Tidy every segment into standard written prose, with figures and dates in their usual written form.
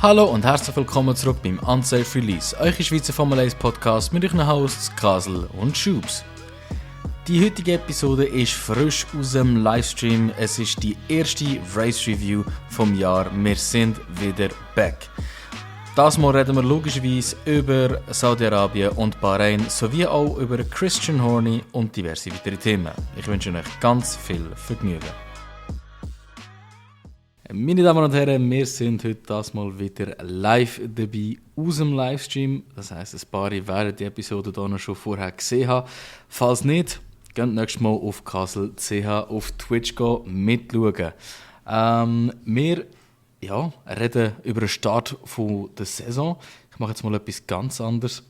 Hallo und herzlich willkommen zurück beim Unsafe Release, eure Schweizer Formel 1 Podcast mit euren Hosts Kasel und Schubs. Die heutige Episode ist frisch aus dem Livestream. Es ist die erste Race Review vom Jahr. Wir sind wieder back. Das Mal reden wir logischerweise über Saudi-Arabien und Bahrain sowie auch über Christian Horner und diverse weitere Themen. Ich wünsche euch ganz viel Vergnügen. Meine Damen und Herren, wir sind heute das Mal wieder live dabei aus dem Livestream. Das heisst, ein paar werden die Episode hier noch schon vorher gesehen haben. Falls nicht, geht nächstes Mal auf Kasel.ch auf Twitch mitschauen. Wir reden über den Start der Saison. Ich mache jetzt mal etwas ganz anderes,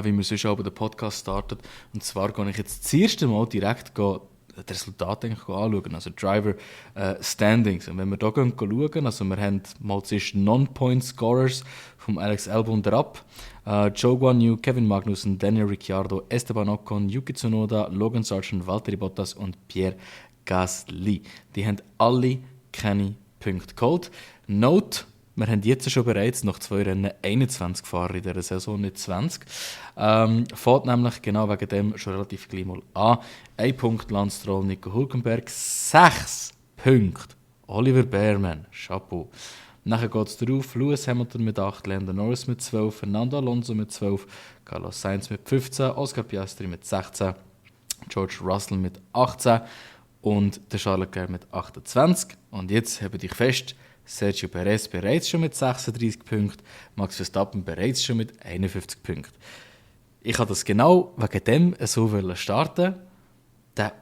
wie wir sonst auch bei dem Podcast starten. Und zwar gehe ich jetzt das erste Mal direkt das Resultat anschauen, also Driver Standings. Und wenn wir hier schauen, also wir haben mal zuerst Non-Point-Scorers vom Alex Albon ab. Zhou Guanyu, Kevin Magnussen, Daniel Ricciardo, Esteban Ocon, Yuki Tsunoda, Logan Sargent, Valtteri Bottas und Pierre Gasly. Die haben alle keine Punkte geholt. Note, wir haben jetzt schon bereits nach 2 Rennen 21 Fahrer in dieser Saison, nicht 20. Fährt nämlich genau wegen dem schon relativ gleich mal an. 1 Punkt Lance Stroll, Nico Hülkenberg, 6 Punkte Oliver Bearman, Chapeau. Nachher geht es drauf, Lewis Hamilton mit 8, Lando Norris mit 12, Fernando Alonso mit 12, Carlos Sainz mit 15, Oscar Piastri mit 16, George Russell mit 18 und der Charles Leclerc mit 28. Und jetzt habt ihr fest, Sergio Perez bereits schon mit 36 Punkten, Max Verstappen bereits schon mit 51 Punkten. Ich wollte das genau wegen dem so starten. Der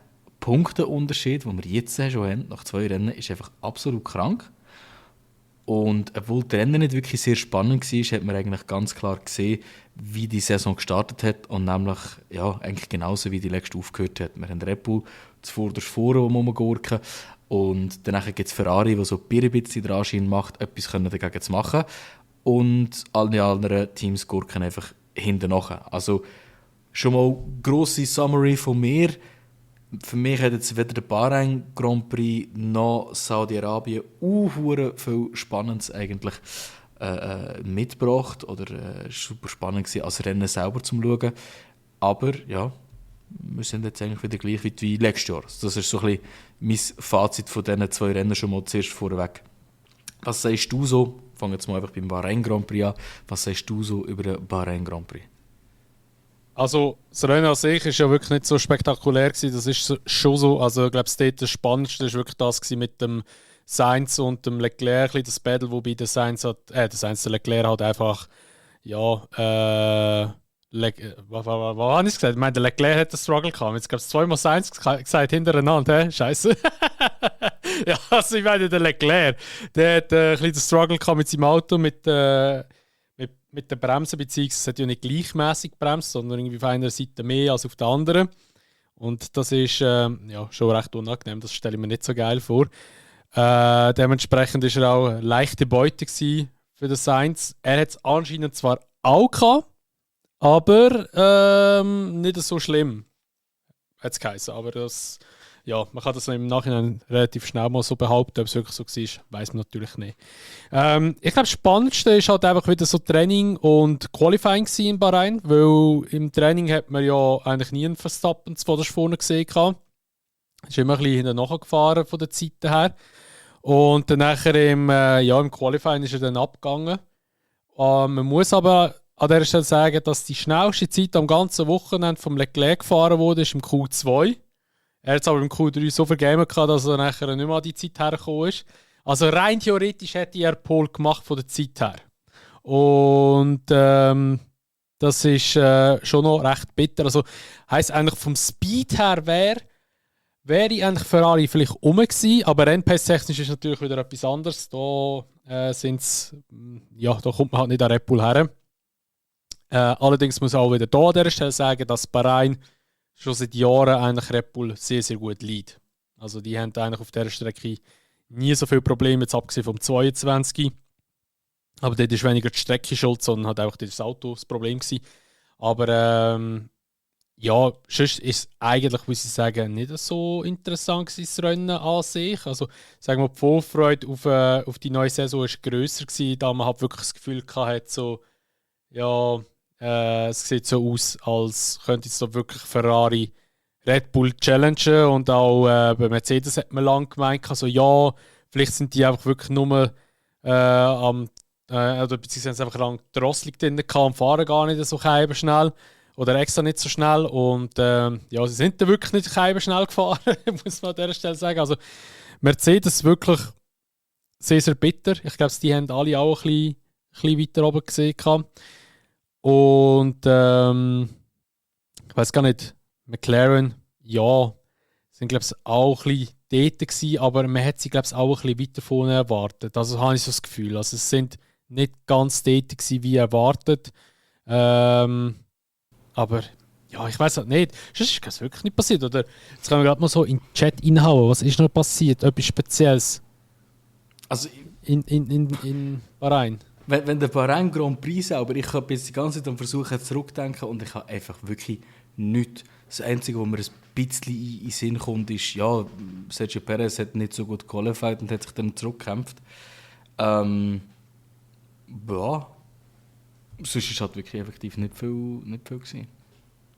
Punkteunterschied, den wir jetzt schon haben, nach 2 Rennen, ist einfach absolut krank. Und obwohl die Rennen nicht wirklich sehr spannend war, hat man eigentlich ganz klar gesehen, wie die Saison gestartet hat. Und nämlich eigentlich genauso, wie die letzte aufgehört hat. Wir haben Red Bull zuvorderst vorne rumgurken. Und danach gibt es Ferrari, der so ein bisschen dran scheint, macht, etwas dagegen zu machen. Und alle anderen Teams gurken einfach hinten nach. Also schon mal grosse Summary von mir. Für mich hat jetzt weder der Bahrain Grand Prix noch Saudi-Arabien viel Spannendes eigentlich mitgebracht. Oder super spannend gewesen, als Rennen selber zu schauen. Aber ja, wir sind jetzt eigentlich wieder gleich wie letztes Jahr. Das ist so ein bisschen mein Fazit von diesen 2 Rennen schon mal zuerst vorweg. Was sagst du so? Ich fange jetzt mal einfach beim Bahrain Grand Prix an. Was sagst du so über den Bahrain Grand Prix? Also, das Rennen an sich war ja wirklich nicht so spektakulär gewesen. Das ist schon so. Also, ich glaube, das Spannendste war wirklich das mit dem Sainz und dem Leclerc, das Battle, wobei der der Leclerc halt einfach, was habe ich gesagt? Ich meine, der Leclerc hat den Struggle gehabt. Jetzt gab es 2 Mal Sainz gesagt hintereinander. Scheiße. Ja, also ich meine, der Leclerc, der hat ein bisschen den Struggle gehabt mit seinem Auto, mit den Bremsen, beziehungsweise es hat ja nicht gleichmäßig gebremst, sondern irgendwie auf einer Seite mehr als auf der anderen. Und das ist schon recht unangenehm, das stelle ich mir nicht so geil vor. Dementsprechend war er auch eine leichte Beute für den Sainz. Er hat es anscheinend zwar auch gehabt, aber nicht so schlimm, hat es geheißen. Aber man kann das im Nachhinein relativ schnell mal so behaupten. Ob es wirklich so war, weiss man natürlich nicht. Ich glaube, das Spannendste war halt einfach wieder so Training und Qualifying in Bahrain, weil im Training hat man ja eigentlich nie einen Verstappen zuvorderst vorne gesehen. Ist immer ein bisschen hinten nachgefahren von der Zeit her. Und dann nachher im Qualifying ist er dann abgegangen. Man muss aber an dieser Stelle sagen, dass die schnellste Zeit am ganzen Wochenende vom Leclerc gefahren wurde, ist im Q2. Er hat es aber im Q3 so vergeben gehabt, dass er nachher nicht mehr an die Zeit hergekommen ist. Also rein theoretisch hätte er Pole gemacht von der Zeit her. Und das ist schon noch recht bitter. Also heisst eigentlich vom Speed her wäre eigentlich Ferrari vielleicht rum gewesen, aber Rennpace-technisch ist natürlich wieder etwas anderes. Da kommt man halt nicht an Red Bull her. Allerdings muss man auch wieder hier an dieser Stelle sagen, dass Bahrain schon seit Jahren eigentlich Red Bull sehr, sehr gut liegt. Also die haben eigentlich auf dieser Strecke nie so viele Probleme, jetzt abgesehen vom 22. Aber dort ist weniger die Strecke schuld, sondern hat auch das Auto das Problem gewesen. Aber Ja, sonst ist es eigentlich, muss ich sagen, nicht so interessant gewesen, das Rennen an sich. Also, sagen wir, die Vorfreude auf die neue Saison war grösser gewesen, da man halt wirklich das Gefühl hatte, so, ja, es sieht so aus, als könnte jetzt da wirklich Ferrari Red Bull challengen und auch bei Mercedes hat man lange gemeint, also ja, vielleicht sind die einfach wirklich nur oder beziehungsweise einfach lang Drosselung drin gehabt und fahren gar nicht so schnell. Oder extra nicht so schnell. Und ja, sie sind dann wirklich nicht schnell gefahren, muss man an dieser Stelle sagen. Also Mercedes wirklich sehr, sehr bitter. Ich glaube, die haben alle auch ein bisschen weiter oben gesehen. Und ich weiß gar nicht, McLaren, ja, sind glaube ich auch ein bisschen dort gewesen, aber man hat sie glaube ich auch ein bisschen weiter vorne erwartet. Also habe ich so das Gefühl. Also es sind nicht ganz dort gewesen, wie erwartet. Aber ja, ich weiß halt nicht. Sonst ist das wirklich nicht passiert. Oder jetzt können wir gerade mal so in den Chat reinhauen. Was ist noch passiert? Etwas Spezielles Also, in Bahrain? wenn der Bahrain Grand Prix selber, ich habe jetzt die ganze Zeit am Versuchen zurückdenken und ich habe einfach wirklich nichts. Das Einzige, was mir ein bisschen in den Sinn kommt, ist, ja, Sergio Perez hat nicht so gut qualified und hat sich dann zurückgekämpft. Ja, sonst ist halt wirklich effektiv nicht viel gewesen.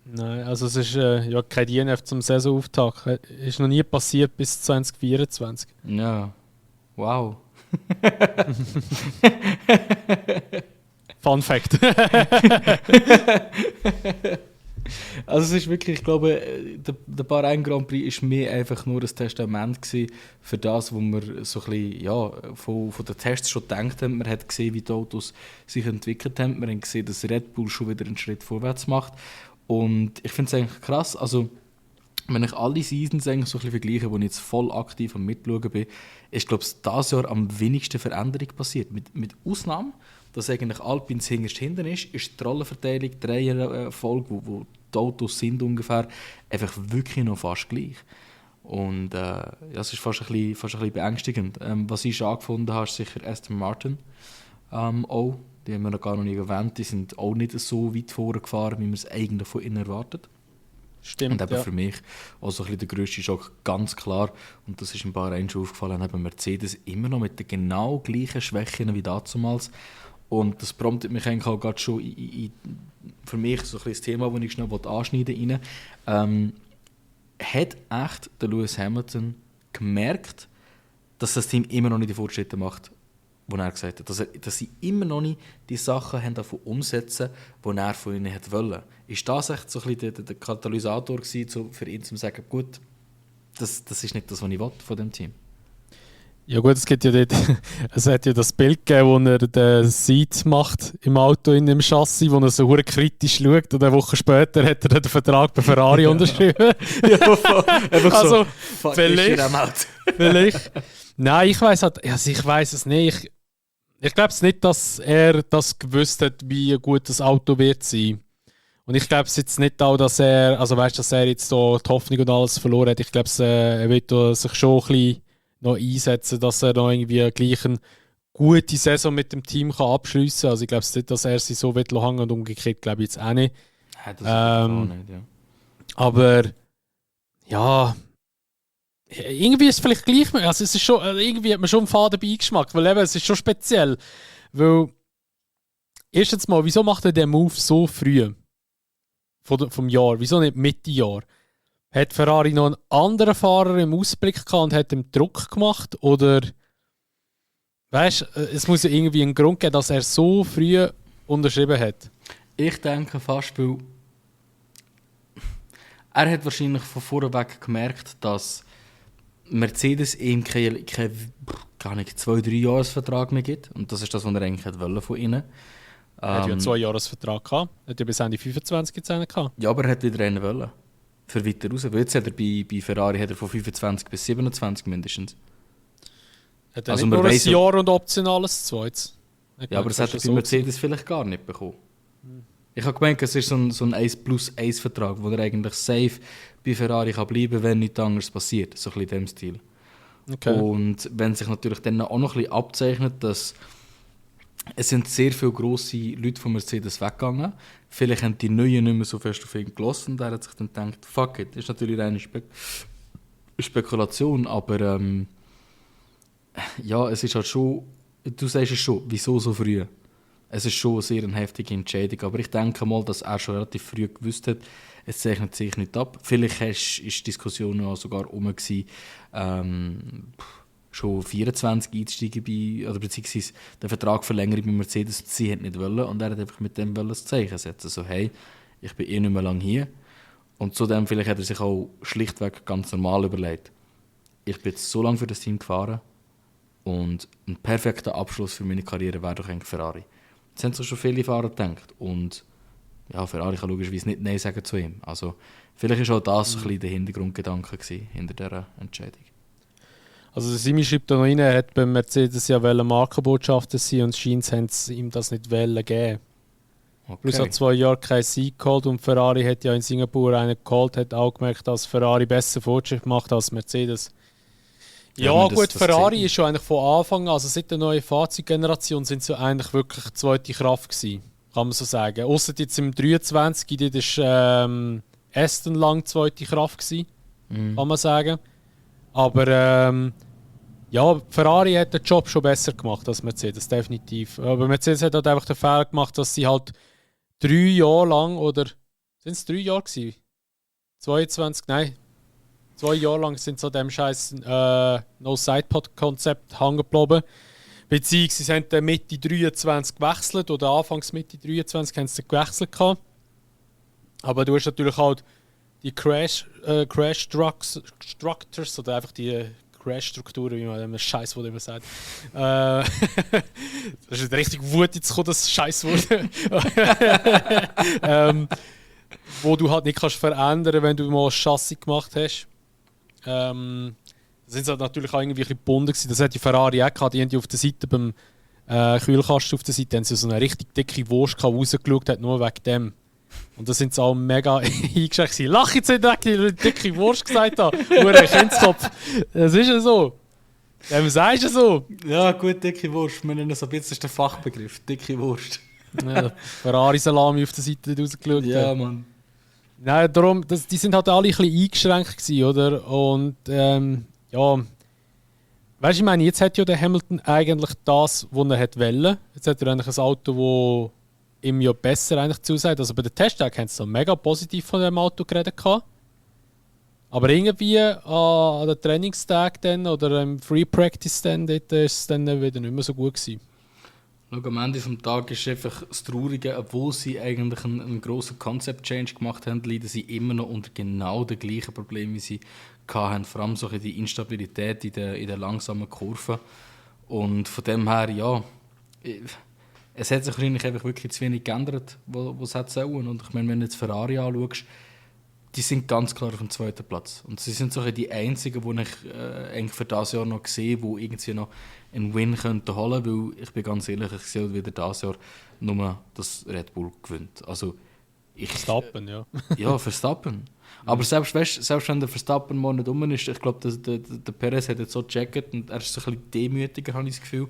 Nein, also es ist ja kein DNF zum Saisonauftakt. Ist noch nie passiert bis 2024. Ja, wow. Fun Fact. Also es ist wirklich, ich glaube, der Bahrain Grand Prix war mehr einfach nur ein Testament gewesen für das, was wir so ein bisschen, ja, von den Tests schon gedacht haben. Man hat gesehen, wie die Autos sich entwickelt haben. Wir haben gesehen, dass Red Bull schon wieder einen Schritt vorwärts macht. Und ich finde es eigentlich krass, also wenn ich alle Seasons eigentlich so ein bisschen vergleiche, wo ich jetzt voll aktiv am Mitschauen bin, ist, glaube ich, dieses Jahr am wenigsten Veränderung passiert. Mit Ausnahme, dass eigentlich Alpine hinterst hinten ist die Rollenverteilung, die Reihenfolge, wo die Autos sind ungefähr, einfach wirklich noch fast gleich. Und ja, es ist fast ein bisschen beängstigend. Was ich schon angefunden habe, ist sicher Aston Martin auch. Die haben wir noch gar nicht erwähnt. Die sind auch nicht so weit vorgefahren, wie man es eigentlich von ihnen erwartet. Stimmt, Und eben ja. für mich auch so ein bisschen der grösste Schock, ganz klar, und das ist ein paar schon aufgefallen, eben Mercedes immer noch mit den genau gleichen Schwächen wie damals. Und das promptet mich eigentlich auch gerade schon für mich so ein bisschen das Thema, das ich schnell anschneiden wollte. Hat echt der Lewis Hamilton gemerkt, dass das Team immer noch nicht die Fortschritte macht, die er gesagt hat? Dass sie immer noch nicht die Sachen haben davon umsetzen, die er von ihnen wollte. Ist das echt so ein bisschen der Katalysator gewesen, für ihn zu sagen, gut, das ist nicht das, was ich will von dem Team? Ja gut, es hat ja das Bild gegeben, wo er den Seat macht im Auto in dem Chassis, wo er so hure kritisch schaut und eine Woche später hat er den Vertrag bei Ferrari unterschrieben. Also, vielleicht. Nein, ich weiß halt, also ich weiß es nicht. Ich glaube es nicht, dass er das gewusst hat, wie gut das Auto wird sein. Und ich glaube es jetzt nicht auch, dass er, also weißt, dass er jetzt so die Hoffnung und alles verloren hat. Ich glaube, er wird sich schon ein bisschen noch einsetzen, dass er noch irgendwie gleich eine gute Saison mit dem Team kann abschliessen kann. Also ich glaube nicht, dass er sie so hängen will und umgekehrt glaube ich jetzt auch nicht. Ja, das auch nicht, ja. Aber ja, irgendwie ist es vielleicht gleich, also es ist schon, irgendwie hat man schon einen faden Beigeschmack, weil eben, es ist schon speziell. Weil, erstens mal, wieso macht er den Move so früh vom Jahr? Wieso nicht Mitte Jahr? Hat Ferrari noch einen anderen Fahrer im Ausblick gehabt und hat ihm Druck gemacht? Oder, weißt du, es muss ja irgendwie einen Grund geben, dass er so früh unterschrieben hat. Ich denke fast, weil er hat wahrscheinlich von vornherein gemerkt, dass Mercedes ihm keinen 2-3 Jahresvertrag mehr gibt. Und das ist das, was er eigentlich wollte von ihnen. Er hat ja einen 2-Jahres-Vertrag gehabt. Er hat ja bis Ende 25 jetzt einen gehabt. Ja, aber er hat wieder einen wollen. Für weiter raus. Weil jetzt hat er bei Ferrari hat er von 25 bis 27 mindestens. Hat er also nicht nur ein Jahr und optionales zweites? Ja, aber das hat er bei Mercedes vielleicht gar nicht bekommen. Ich habe gemeint, es ist so ein 1+1-Vertrag, wo er eigentlich safe bei Ferrari kann bleiben, wenn nichts anderes passiert. So ein bisschen in dem Stil. Okay. Und wenn sich natürlich dann auch noch ein bisschen abzeichnet, dass Es sind sehr viele grosse Leute von Mercedes weggegangen. Vielleicht haben die Neuen nicht mehr so fest auf ihn gelassen. Und er hat sich dann gedacht, fuck it, das ist natürlich reine Spekulation, aber ja, es ist halt schon, du sagst es schon, wieso so früh? Es ist schon eine sehr heftige Entscheidung, aber ich denke mal, dass er schon relativ früh gewusst hat, es zeichnet sich nicht ab. Vielleicht war die Diskussion ja sogar rum, schon 24 einzusteigen oder beziehungsweise den Vertrag verlängern bei Mercedes, sie hat nicht wollen und er hat einfach mit dem das Zeichen setzen, so hey, ich bin nicht mehr lange hier. Und zudem vielleicht hat er sich auch schlichtweg ganz normal überlegt, ich bin jetzt so lange für das Team gefahren und ein perfekter Abschluss für meine Karriere wäre doch eigentlich Ferrari. Das haben sich schon viele Fahrer gedacht und ja, Ferrari kann logischerweise nicht Nein sagen zu ihm. Also vielleicht war auch das ein bisschen der Hintergrundgedanke hinter dieser Entscheidung. Also Simi schreibt da noch rein, er hat bei Mercedes ja Markenbotschafter sein und scheint haben sie ihm das nicht geben. Okay. Plus hat 2 Jahre keinen Sieg geholt und Ferrari hat ja in Singapur einen geholt, hat auch gemerkt, dass Ferrari besser Fortschritt macht als Mercedes. Ja, gut, Ferrari ist schon eigentlich von Anfang an, also seit der neuen Fahrzeuggeneration sind sie eigentlich wirklich zweite Kraft gewesen, kann man so sagen. Ausser jetzt im 23, dort war Aston lang zweite Kraft gewesen, kann man sagen. Aber ja, Ferrari hat den Job schon besser gemacht als Mercedes, definitiv. Aber Mercedes hat halt einfach den Fehler gemacht, dass sie halt 3 Jahre lang, oder sind es 3 Jahre gewesen? 22, nein. 2 Jahre lang sind sie an diesem scheiß No-Sidepod-Konzept hängen geblieben. Beziehungsweise sie haben dann Mitte 23 gewechselt oder Anfangs Mitte 23 haben sie gewechselt gehabt. Aber du hast natürlich halt die Crash-Structures oder einfach die Crash-Strukturen, wie man dem Scheißwort immer sagt. Das ist richtig Wut jetzt gekommen, das Scheißwort. Wo du halt nicht kannst verändern, wenn du mal ein Chassis gemacht hast. Da sind sie halt natürlich auch irgendwie ein bisschen gebunden gewesen. Das hat die Ferrari auch gehabt. Die haben die auf der Seite beim Kühlkasten auf der Seite haben sie so eine richtig dicke Wurst gehabt, rausgeschaut hat, nur wegen dem. Und da sind sie auch mega eingeschränkt. Lach jetzt nicht weg, die dicke Wurst gesagt habe. Nur ein Kindskopf. Das ist ja so. Ja, was sagst du so? Ja, gut, dicke Wurst. Wir nennen das ein bisschen der Fachbegriff. Dicke Wurst. Ja, Ferrari-Salami auf der Seite rausgeschaut. Ja, Mann. Nein, darum, die sind halt alle ein bisschen eingeschränkt gewesen, oder? Und ja, weißt du, ich meine, jetzt hat ja der Hamilton eigentlich das, was er wollte. Jetzt hat er eigentlich ein Auto, das ihm ja besser eigentlich zusagt. Also bei den Testtagen haben sie so mega positiv von dem Auto geredet gehabt. Aber irgendwie an den Trainingstagen dann oder im Free Practice dann, dort ist es dann wieder nicht mehr so gut gewesen. Schau, am Ende des Tages ist einfach das Traurige, obwohl sie eigentlich einen grossen Concept-Change gemacht haben, leiden sie immer noch unter genau den gleichen Problemen, wie sie hatten. Vor allem so die Instabilität in der langsamen Kurve. Und von dem her, ja, es hat sich wahrscheinlich einfach wirklich zu wenig geändert, was es sollen. Und ich meine, wenn du jetzt Ferrari anschaust, die sind ganz klar auf dem 2. Platz. Und sie sind so die einzigen, die ich eigentlich für dieses Jahr noch sehe, die irgendwie noch einen Win könnten holen könnten. Weil ich bin ganz ehrlich, ich sehe wieder dieses Jahr nur, dass Red Bull gewinnt. Also Verstappen, ja. Ja, Verstappen. Aber selbst wenn der Verstappen mal nicht rum ist, ich glaube, der Perez hat jetzt so gecheckt und er ist so ein bisschen demütiger, habe ich das Gefühl,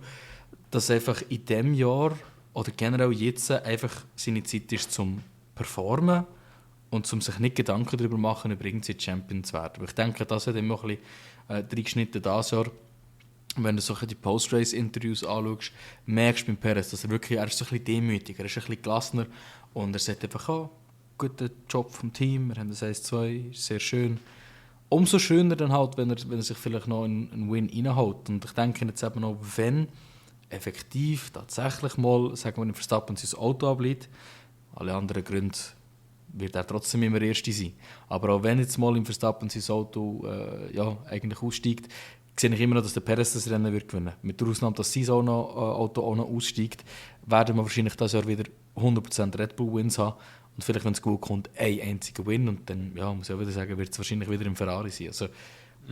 dass einfach in diesem Jahr oder generell jetzt einfach seine Zeit ist zum Performen und zum sich nicht Gedanken darüber machen, über irgendwie Champion zu werden. Aber ich denke, das hat immer ein bisschen reingeschnitten dieses Jahr. Wenn du so die Post-Race-Interviews anschaust, merkst du beim Perez, dass er ist so ein bisschen demütiger, er ist ein bisschen gelassener und er sagt einfach, oh, guter Job vom Team, wir haben das 1-2, sehr schön. Umso schöner dann halt, wenn er sich vielleicht noch einen Win reinholt. Und ich denke jetzt eben noch, wenn effektiv tatsächlich mal, sagen wir, Verstappen sein Auto abliegt, alle anderen Gründe wird er trotzdem immer Erste sein. Aber auch wenn jetzt mal im Verstappen sein Auto eigentlich aussteigt, sehe ich immer noch, dass der Perez das Rennen wird gewinnen. Mit der Ausnahme, dass sein Auto auch noch aussteigt, werden wir wahrscheinlich dieses Jahr wieder 100% Red Bull Wins haben. Und vielleicht, wenn es gut kommt, ein einziger Win. Und dann, muss ich auch wieder sagen, wird es wahrscheinlich wieder im Ferrari sein. Also,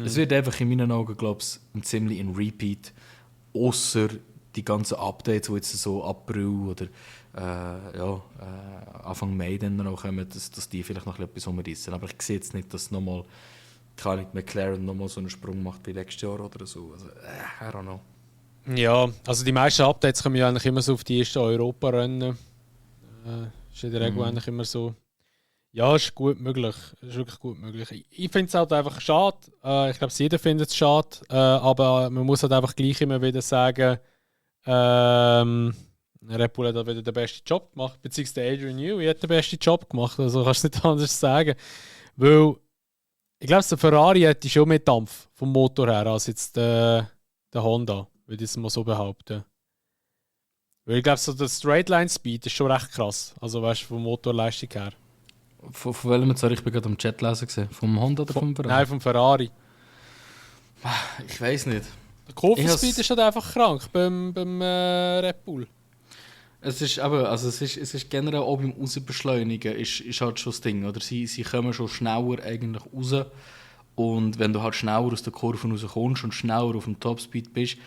es wird einfach in meinen Augen, glaube ich, ziemlich ein Repeat. Ausser die ganzen Updates, die jetzt so April oder Anfang Mai dann noch kommen, dass die vielleicht noch etwas umreißen. Aber ich sehe jetzt nicht, dass nochmal McLaren nochmal so einen Sprung macht wie letztes Jahr oder so. Also, I don't know. Ja, also die meisten Updates kommen ja eigentlich immer so auf die ersten Europa-Rennen. Ist in der Regel eigentlich immer so. Ja, ist gut möglich. Ist wirklich gut möglich. Ich finde es halt einfach schade. Ich glaube, jeder findet es schade. Aber man muss halt einfach gleich immer wieder sagen, Red Bull hat wieder den besten Job gemacht. Beziehungsweise Adrian Newey hat den besten Job gemacht. Also kannst du nicht anders sagen. Weil ich glaube, der Ferrari hätte schon mehr Dampf vom Motor her als jetzt der Honda, würde ich es mal so behaupten. Weil ich glaube, so der Straightline Speed ist schon recht krass. Also weißt du, vom Motorleistung her. Von welchem jetzt? Ich bin gerade am Chat lesen gesehen. Vom Honda oder vom Ferrari? Nein, vom Ferrari. Ich weiß nicht. Der Kurvenspeed ist halt einfach krank beim Red Bull. Es ist generell auch beim Rausbeschleunigen ist halt schon das Ding. Oder? Sie kommen schon schneller eigentlich raus. Und wenn du halt schneller aus der Kurve rauskommst und schneller auf dem Topspeed bist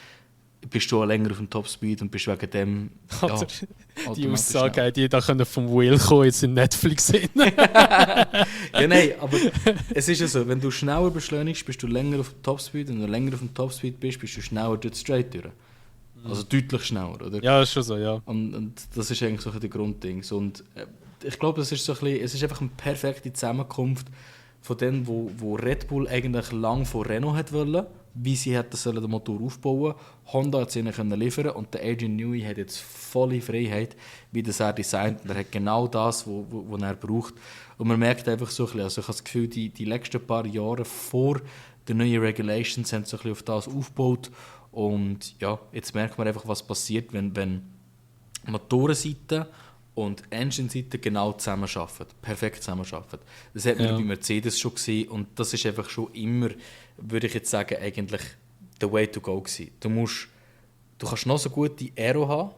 du auch länger auf dem Topspeed und bist wegen dem. Ja, die Aussage, die da können vom Will kommen, jetzt in Netflix hin. Ja, nein, aber es ist ja so, wenn du schneller beschleunigst, bist du länger auf dem Topspeed. Und wenn du länger auf dem Topspeed bist du schneller durch die Straight durch. Also deutlich schneller, oder? Ja, ist schon so, ja. Und das ist eigentlich so ein Grundding. Und ich glaube, es ist einfach eine perfekte Zusammenkunft von denen, wo Red Bull eigentlich lang von Renault hat wollen, wie sie den Motor aufbauen. Honda hat es ihnen können liefern und der Adrian Newey hat jetzt volle Freiheit, wie das er designt. Und er hat genau das, was er braucht. Und man merkt einfach so ein bisschen, also ich habe das Gefühl, die letzten paar Jahre vor den neuen Regulations haben so ein bisschen auf das aufgebaut. Und ja, jetzt merkt man einfach, was passiert, wenn Motorenseite und Engine-Seite genau zusammenarbeiten, perfekt zusammenarbeiten. Das hat man bei Mercedes schon gesehen und das ist einfach schon immer, würde ich jetzt sagen, eigentlich the way to go gewesen. Du kannst noch so gute Aero haben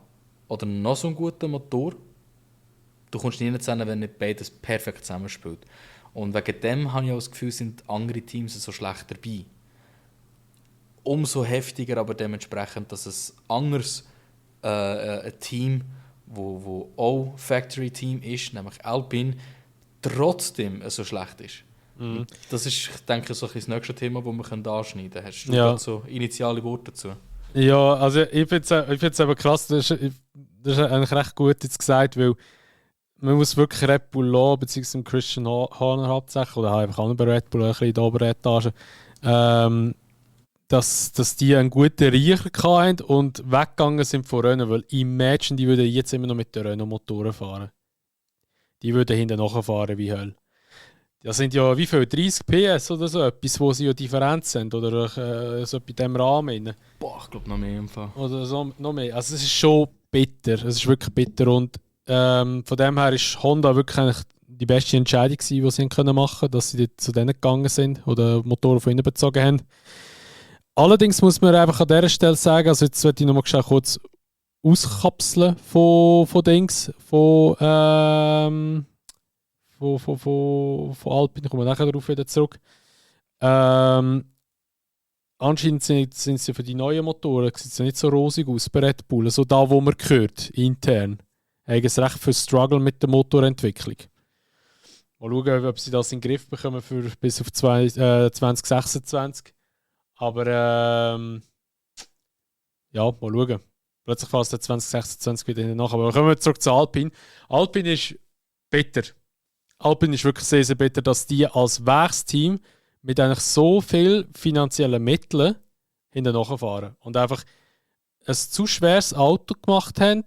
oder noch so einen guten Motor, du kommst nie zusammen, wenn nicht beides perfekt zusammenspielt. Und wegen dem habe ich auch das Gefühl, sind andere Teams so schlecht dabei. Umso heftiger aber dementsprechend, dass es anders ein Team, wo auch Factory-Team ist, nämlich Alpine, trotzdem so schlecht ist. Mhm. Das ist, ich denke, so das nächste Thema, das wir anschneiden können. Hast du so initiale Worte dazu? Ja, also ich finde es aber krass, das ist eigentlich recht gut jetzt gesagt, weil man muss wirklich Red Bull lassen, beziehungsweise Christian Horner hauptsächlich, oder einfach auch bei Red Bull ein bisschen in der oberen Etage, dass die einen guten Riecher hatten und weggegangen sind von Renault, weil imagine, die würden jetzt immer noch mit den Renault-Motoren fahren. Die würden hinten nachfahren wie Hölle. Das sind ja wie viel? 30 PS oder so etwas, wo sie ja Differenz sind oder so bei diesem Rahmen. Boah, ich glaube noch mehr im Fall. Oder so, noch mehr. Also es ist schon bitter. Es ist wirklich bitter und von dem her ist Honda wirklich eigentlich die beste Entscheidung gewesen, die sie machen können, dass sie zu denen gegangen sind oder Motoren von ihnen bezogen haben. Allerdings muss man einfach an dieser Stelle sagen, also jetzt möchte ich nochmal kurz auskapseln von Dings, von Alpine, kommen wir nachher darauf wieder zurück. Anscheinend sind sie für die neuen Motoren sieht es nicht so rosig aus bei Red Bull. Also da, wo man hört, intern, haben sie recht viel Struggle mit der Motorentwicklung. Mal schauen, ob sie das in den Griff bekommen für bis auf 2026. Aber ja, mal schauen. Plötzlich fällt der 2026 wieder nach. Aber kommen wir zurück zu Alpine. Alpine ist bitter. Alpine ist wirklich sehr, sehr bitter, dass die als Werksteam mit eigentlich so viel finanziellen Mitteln hinten nachfahren und einfach ein zu schweres Auto gemacht haben,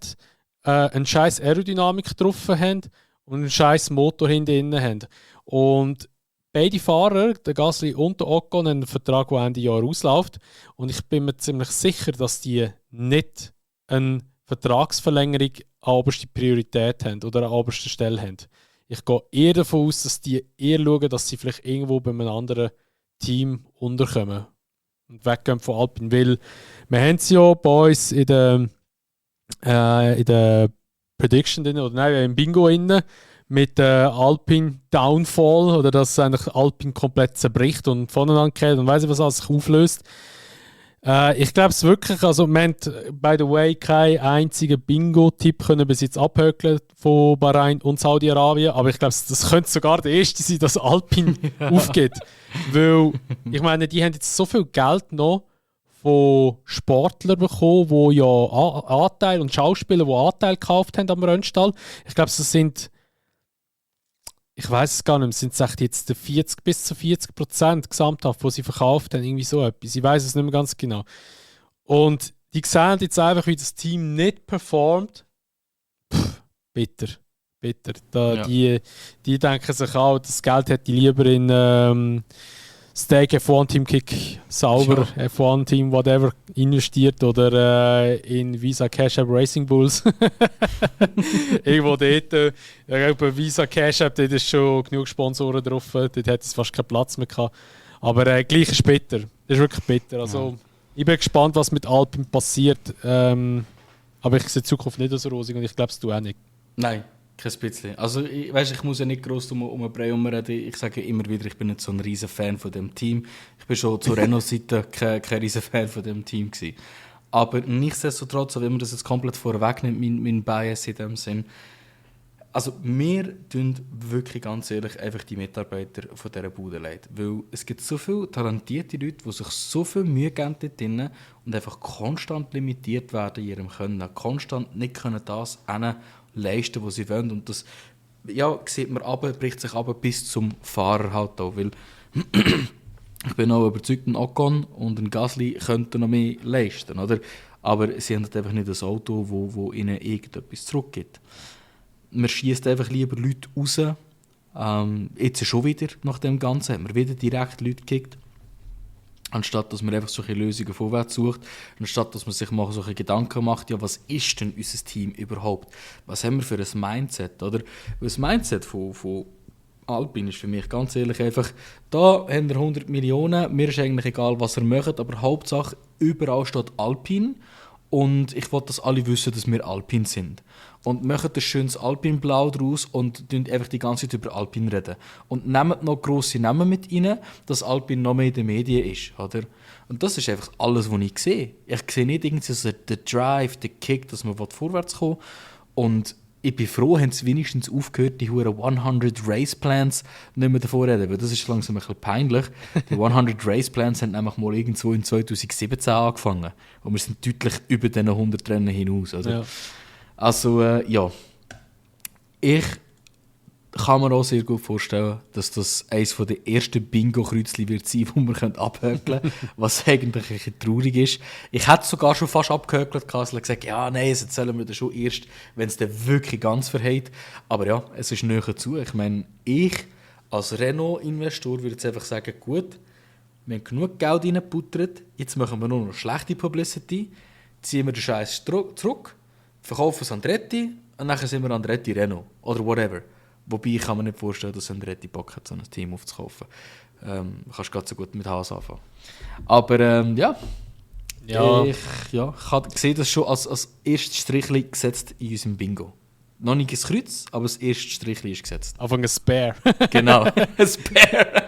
eine scheiß Aerodynamik drauf haben und einen scheiß Motor hinten haben. Und beide Fahrer, der Gasly und der Ocon, haben einen Vertrag, der Ende Jahr ausläuft. Und ich bin mir ziemlich sicher, dass die nicht eine Vertragsverlängerung an oberster Priorität haben oder an oberster Stelle haben. Ich gehe eher davon aus, dass die eher schauen, dass sie vielleicht irgendwo bei einem anderen Team unterkommen und weggehen von Alpine. Weil wir haben es ja bei uns in der Prediction drin, oder nein, im Bingo drin, mit Alpine Downfall, oder dass eigentlich Alpine komplett zerbricht und voneinander geht und weiss ich was alles sich auflöst. Ich glaube es wirklich, also wir haben, by the way, keinen einzigen Bingo-Tipp können bis jetzt abhökeln von Bahrain und Saudi-Arabien, aber ich glaube, das könnte sogar der erste sein, dass Alpine aufgeht. Weil, ich meine, die haben jetzt so viel Geld noch von Sportlern bekommen, die ja Anteil und Schauspieler, die Anteil gekauft haben am Rennstall. Ich glaube, es sind, ich weiß es gar nicht mehr, sind es jetzt 40 bis zu 40% gesamthaft, die sie verkauft haben, irgendwie so etwas. Ich weiß es nicht mehr ganz genau. Und die sehen jetzt einfach, wie das Team nicht performt. Bitter. Die denken sich auch, das Geld hätte ich lieber in Stake F1 Team Kick sauber, ja. F1 Team whatever investiert oder in Visa Cash App Racing Bulls. Irgendwo dort. Bei Visa Cash App, dort ist schon genug Sponsoren drauf, dort hätte es fast keinen Platz mehr gehabt. Aber gleich ist bitter. Das ist wirklich bitter. Also, ja. Ich bin gespannt, was mit Alpine passiert. Aber ich sehe die Zukunft nicht so rosig und ich glaube, du auch nicht. Nein. Kein bisschen. Also, ich muss ja nicht gross um den Brei herumreden. Ich sage immer wieder, ich bin nicht so ein riesen Fan von dem Team. Ich bin schon zur Renault-Seite kein riesen Fan von dem Team gewesen. Aber nichtsdestotrotz, wenn man das jetzt komplett vorweg nimmt, mein Bias in dem Sinn, also wir tun wirklich ganz ehrlich einfach die Mitarbeiter von dieser Bude leid. Weil es gibt so viele talentierte Leute, die sich so viel Mühe geben dort drin und einfach konstant limitiert werden in ihrem Können. Konstant nicht können das leisten, was sie wollen. Und das sieht man bricht sich aber bis zum Fahrer halt auch. Weil ich bin auch überzeugt, ein Ocon und ein Gasly könnten noch mehr leisten. Oder? Aber sie haben halt einfach nicht ein Auto, wo ihnen irgendetwas zurückgibt. Man schießt einfach lieber Leute raus. Jetzt schon wieder nach dem Ganzen haben wir wieder direkt Leute gekickt. Anstatt dass man einfach solche Lösungen vorwärts sucht, anstatt dass man sich mal solche Gedanken macht, ja, was ist denn unser Team überhaupt? Was haben wir für ein Mindset? Oder? Weil das Mindset von Alpine ist für mich ganz ehrlich einfach, da haben wir 100 Millionen, mir ist eigentlich egal, was ihr macht, aber Hauptsache, überall steht Alpine und ich will, dass alle wissen, dass wir Alpine sind. Und machen ein schönes Alpine-Blau daraus und reden einfach die ganze Zeit über Alpine reden. Und nehmen noch grosse Namen mit rein, dass Alpine noch mehr in den Medien ist. Oder? Und das ist einfach alles, was ich sehe. Ich sehe nicht irgendwie so den Drive, den Kick, dass man vorwärts kommen will. Und ich bin froh, haben sie wenigstens aufgehört, die 100 Race Plans nicht mehr davor reden, weil das ist langsam ein bisschen peinlich. Die 100 Race Plans haben nämlich mal irgendwo in 2017 angefangen. Und wir sind deutlich über diesen 100 Rennen hinaus. Also, ja. Ja, ich kann mir auch sehr gut vorstellen, dass das eines der ersten Bingo-Kreuzchen wird sein, die wir abhökeln können, was eigentlich ein bisschen traurig ist. Ich hätte es sogar schon fast abgehökelt, also gesagt, ja, nein, das erzählen wir dann schon erst, wenn es dann wirklich ganz verhält. Aber ja, es ist näher zu. Ich meine, ich als Renault-Investor würde jetzt einfach sagen, gut, wir haben genug Geld reingebuttert, jetzt machen wir nur noch schlechte Publicity, ziehen wir den Scheiß zurück, verkaufen es Andretti und dann sind wir Andretti Renault oder whatever. Wobei ich kann mir nicht vorstellen, dass Andretti Bock hat, so ein Team aufzukaufen. Kannst gerade so gut mit Haas anfangen. Aber ich sehe das schon als erstes Strichli gesetzt in unserem Bingo. Noch nicht ein Kreuz, aber das erste Strichli ist gesetzt. Einfach ein Spare. Genau, ein Spare.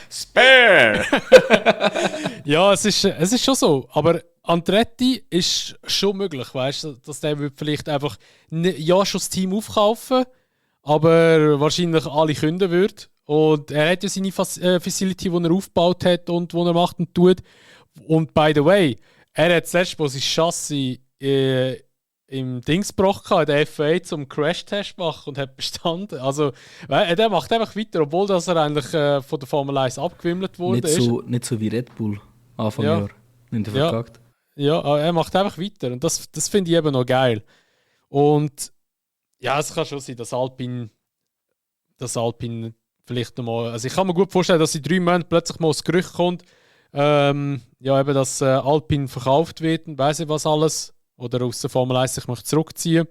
Spare! Ja, es ist schon so. Aber Andretti ist schon möglich, weißt du, dass der vielleicht einfach schon das Team aufkaufen, aber wahrscheinlich alle künden würde. Und er hat ja seine Facility, die er aufgebaut hat und die er macht und tut. Und by the way, er hat das letzte Mal sein Chassis im Dings gebrochen, in der FA zum Crash-Test machen und hat bestanden. Also, der macht einfach weiter, obwohl dass er eigentlich von der Formel 1 abgewimmelt wurde. Nicht so wie Red Bull Anfang Jahr. Nicht verkackt. Ja, er macht einfach weiter und das finde ich eben noch geil. Und ja, es kann schon sein, dass Alpine vielleicht nochmal. Also ich kann mir gut vorstellen, dass in 3 Monaten plötzlich mal das Gerücht kommt, dass Alpine verkauft wird und weiss ich was alles. Oder aus der Formel 1 sich zurückziehen.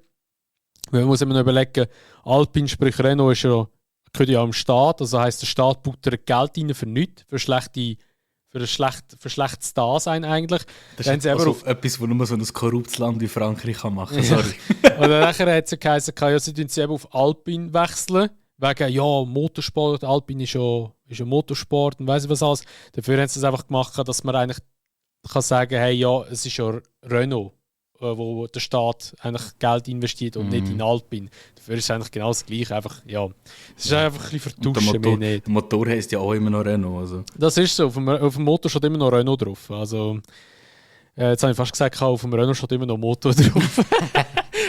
Man muss immer noch überlegen, Alpine, sprich Renault, gehört ja am Staat. Also heisst, der Staat buttert Geld rein für nichts, für ein schlechtes Dasein eigentlich. Das ist also etwas, was nur so ein korruptes Land wie Frankreich machen kann. Sorry. Und dann hat es geheißen, sie wechseln auf Alpine wechseln. Wegen, Motorsport, Alpine ist ja Motorsport und weiss ich was alles. Dafür haben sie es einfach gemacht, dass man eigentlich kann sagen, hey, ja, es ist ja Renault. wo der Staat eigentlich Geld investiert und nicht in Alpine. Dafür ist es eigentlich genau das Gleiche. Einfach, ja, es ist einfach ein bisschen vertuschen. Der Motor heisst ja auch immer noch Renault. Also. Das ist so. Auf dem Motor steht immer noch Renault drauf. Also, jetzt habe ich fast gesagt, auf dem Renault steht immer noch Motor drauf.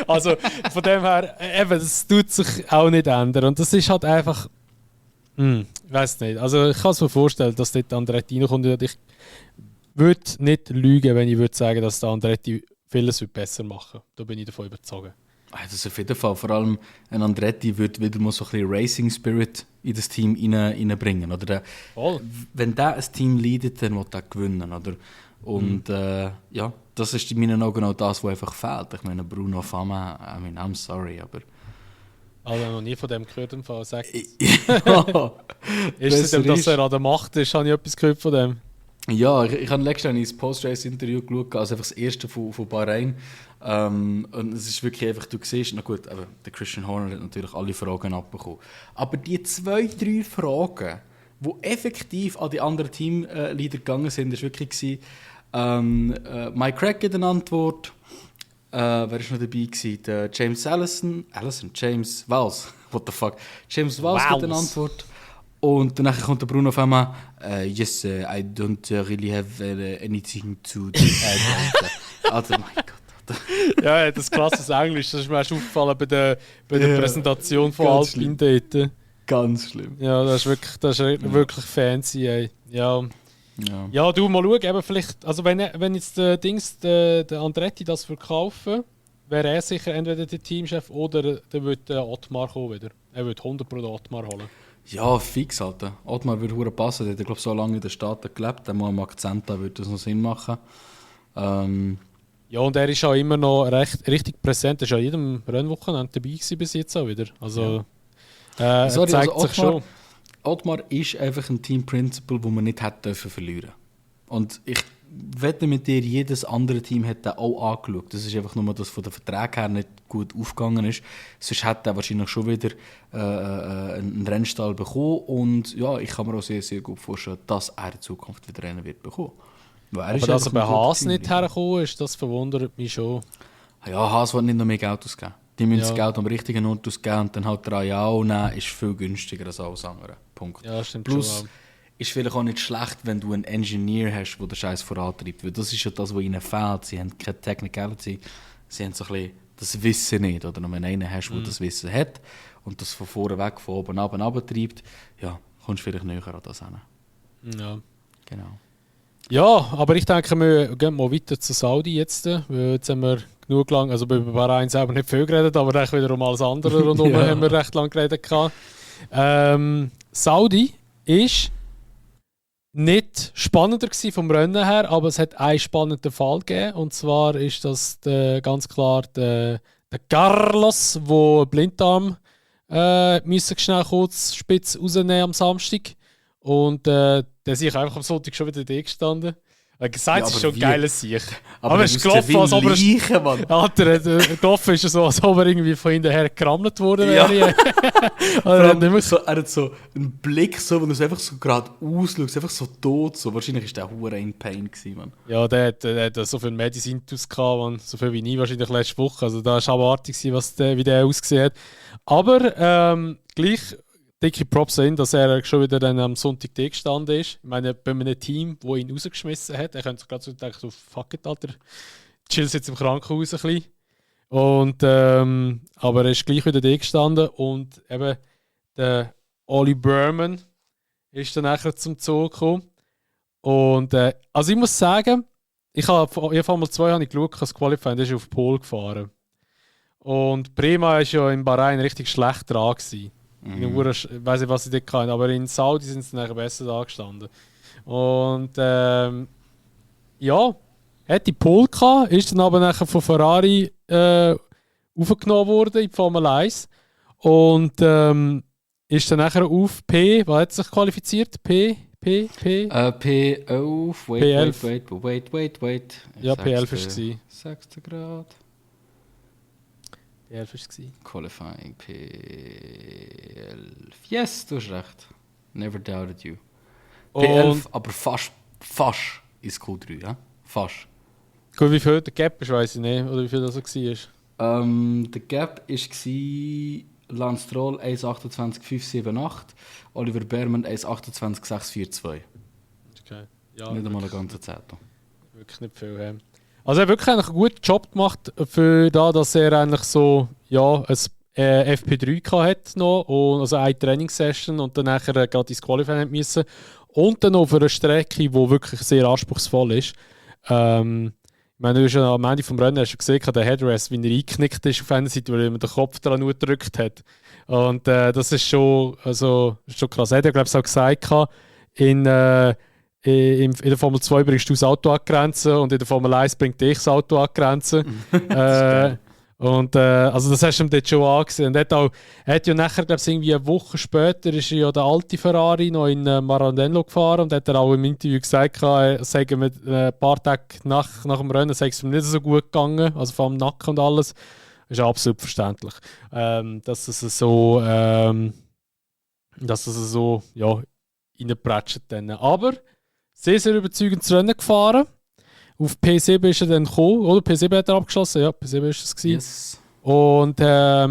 Also von dem her, eben, das tut sich auch nicht ändern. Und das ist halt einfach... ich weiß nicht. Also ich kann es mir vorstellen, dass dort Andretti reinkommt. Ich würde nicht lügen, wenn ich würde sagen, dass der Andretti vieles besser machen würde. Da bin ich davon überzeugt. Das ist auf jeden Fall. Vor allem ein Andretti würde wieder mal so ein bisschen Racing Spirit in das Team reinbringen. Oder wenn der ein Team leidet, dann will er gewinnen. Oder? Und ja, das ist in meinen Augen auch das, was einfach fehlt. Ich meine, Bruno Fama, I'm sorry, aber... Also, ich habe noch nie von dem gehört, im Fall. Sagt ja, ist es dem, dass er an der Macht ist? Habe ich etwas gehört von dem? Ja, ich habe letztens ein Post-Race-Interview geschaut, also einfach das erste von Bahrain. Und es ist wirklich einfach, du siehst, na gut, aber der Christian Horner hat natürlich alle Fragen abbekommen. Aber die 2-3 Fragen, die effektiv an die anderen Teamleader gegangen sind, war wirklich Mike Crack hat eine Antwort. Wer war noch dabei gewesen? Der James James Wells. What the fuck? James Wells hat eine Antwort. Und danach kommt der Bruno auf einmal, yes, I don't really have anything to add. Also, mein Gott. Ja, das klasses Englisch, das ist mir erst aufgefallen bei der Präsentation von Alpine dort. Ganz schlimm. Ja, das ist wirklich fancy, ey. Ja, du mal schauen, eben vielleicht, also wenn jetzt der Andretti das verkaufen, wäre er sicher entweder der Teamchef oder der würde Ottmar kommen wieder. Er würde 100% Ottmar holen. Ja, fix, Alter. Ottmar würde verdammt passen. Der hat, glaube ich, so lange in den Staaten gelebt. Der am Akzent, da würde das noch Sinn machen. Ja, und er ist auch immer noch richtig präsent. Er war an jedem Rennwochenende dabei bis jetzt auch wieder. Also, er zeigt sich schon. Ottmar ist einfach ein Team-Principle, das man nicht hätte verlieren dürfen. Und ich wette mit dir, jedes andere Team hat den auch angeschaut. Das ist einfach nur, dass von den Verträgen her nicht gut aufgegangen ist. Sonst hätte er wahrscheinlich schon wieder einen Rennstall bekommen. Und ja, ich kann mir auch sehr, sehr gut vorstellen, dass er in Zukunft wieder Rennen wird bekommen. Aber dass er bei Haas nicht hergekommen ist, das verwundert mich schon. Ja, Haas will nicht noch mehr Geld ausgeben. Die müssen das Geld am richtigen Ort ausgeben und dann halt 3 Jahre nehmen, ist viel günstiger als alles andere. Punkt. Ja, stimmt. Plus, schon. ist vielleicht auch nicht schlecht, wenn du einen Engineer hast, der den Scheiß vorantreibt. Weil das ist ja das, was ihnen fehlt. Sie haben keine Technicality, sie haben so ein bisschen das Wissen nicht. Oder wenn du einen hast, der das Wissen hat und das von vorne weg, von oben runter treibt, ja, kommst du vielleicht näher an das hin. Ja. Genau. Ja, aber ich denke, wir gehen mal weiter zu Saudi jetzt. Jetzt haben wir genug lang, also bei Bahrain selber nicht viel geredet, aber dann wieder um alles andere rundherum haben wir recht lang geredet. Saudi ist nicht spannender gewesen vom Rennen her, aber es hat einen spannenden Fall gegeben. Und zwar ist das ganz klar der Carlos, der Blinddarm müssen schnell kurz spitz rausnehmen am Samstag. Und der sich einfach am Sonntag schon wieder da gestanden. Gesagt, es ist schon ein geiler Sieg. Aber es ist gelaufen, als ob er... Gelaufen ist so, als ob er irgendwie von hinten her gerammelt worden wäre. Ja. Er hat so einen Blick, so, wo du einfach so gerade ausschaust, einfach so tot. So. Wahrscheinlich war der hure in Pain gewesen, Mann. Ja, der hat so viel Medizintus gehabt, man, so viel wie nie wahrscheinlich letzte Woche. Also da war abartig, wie der ausgesehen hat. Aber gleich... Dicke Props sind, dass er schon wieder dann am Sonntag da gestanden ist. Ich meine, bei einem Team, das ihn rausgeschmissen hat, er könnte sich gerade so denken, so, fuck it, Alter, chillst jetzt im Krankenhaus ein bisschen. Und, aber er ist gleich wieder da gestanden und eben der Ollie Berman ist dann nachher zum Zug gekommen. Und also ich muss sagen, ich habe mal 2 habe ich geschaut, das Qualifying, der ist auf Pole gefahren. Und Prima war ja in Bahrain richtig schlecht dran gewesen. Ich weiß nicht, was sie dort kann, aber in Saudi sind sie nachher besser da gestanden. Und ja, hat die Pole gehabt, ist dann aber nachher von Ferrari aufgenommen worden in die Formel 1 und ist dann nachher auf P, was hat sich qualifiziert? P11, wait. Ja, P11 war es. 6. Grad. P11 war es. Qualifying P11. Yes, du hast recht. Never doubted you. P11, aber fast ins Q3, ja? Fast. Gut, wie viel der Gap ist, weiß ich nicht. Oder wie viel das so war. Der Gap war Lance Stroll 1,28,578, Oliver Behrmann 1,28,642. Okay. Ja, Nicht einmal eine ganze Zehntel. Wirklich nicht viel. Also er hat wirklich einen guten Job gemacht für da, dass er eigentlich so ein FP3 hat noch und also eine Trainingssession und dann nachher gerade ins Qualifying hat müssen und dann noch für eine Strecke, die wirklich sehr anspruchsvoll ist. Ich meine, du hast ja am Ende des Rennen hast du gesehen, der Headrest, wie er eingeknickt ist auf einer Seite, weil er den Kopf daran nur gedrückt hat. Und das ist schon krass. Er hat ja, glaube ich, auch gesagt, in der Formel 2 bringst du das Auto an die Grenze und in der Formel 1 bringt dich das Auto an die Grenze. Also das hast du ihm dort schon angesehen. Und er hat ja nachher, glaube ich, irgendwie eine Woche später ist ja der alte Ferrari noch in Maranello gefahren und hat er auch im Interview gesagt, sagen wir ein paar Tage nach dem Rennen, sei es ihm nicht so gut gegangen, also vor allem Nacken und alles. Das ist absolut verständlich. Dass es so reinprätscht dann. Aber sehr, sehr überzeugend das Rennen gefahren. Auf P7 ist er dann gekommen, oder? P7 hat er abgeschlossen, ja, P7 ist es gewesen. Yes. Und er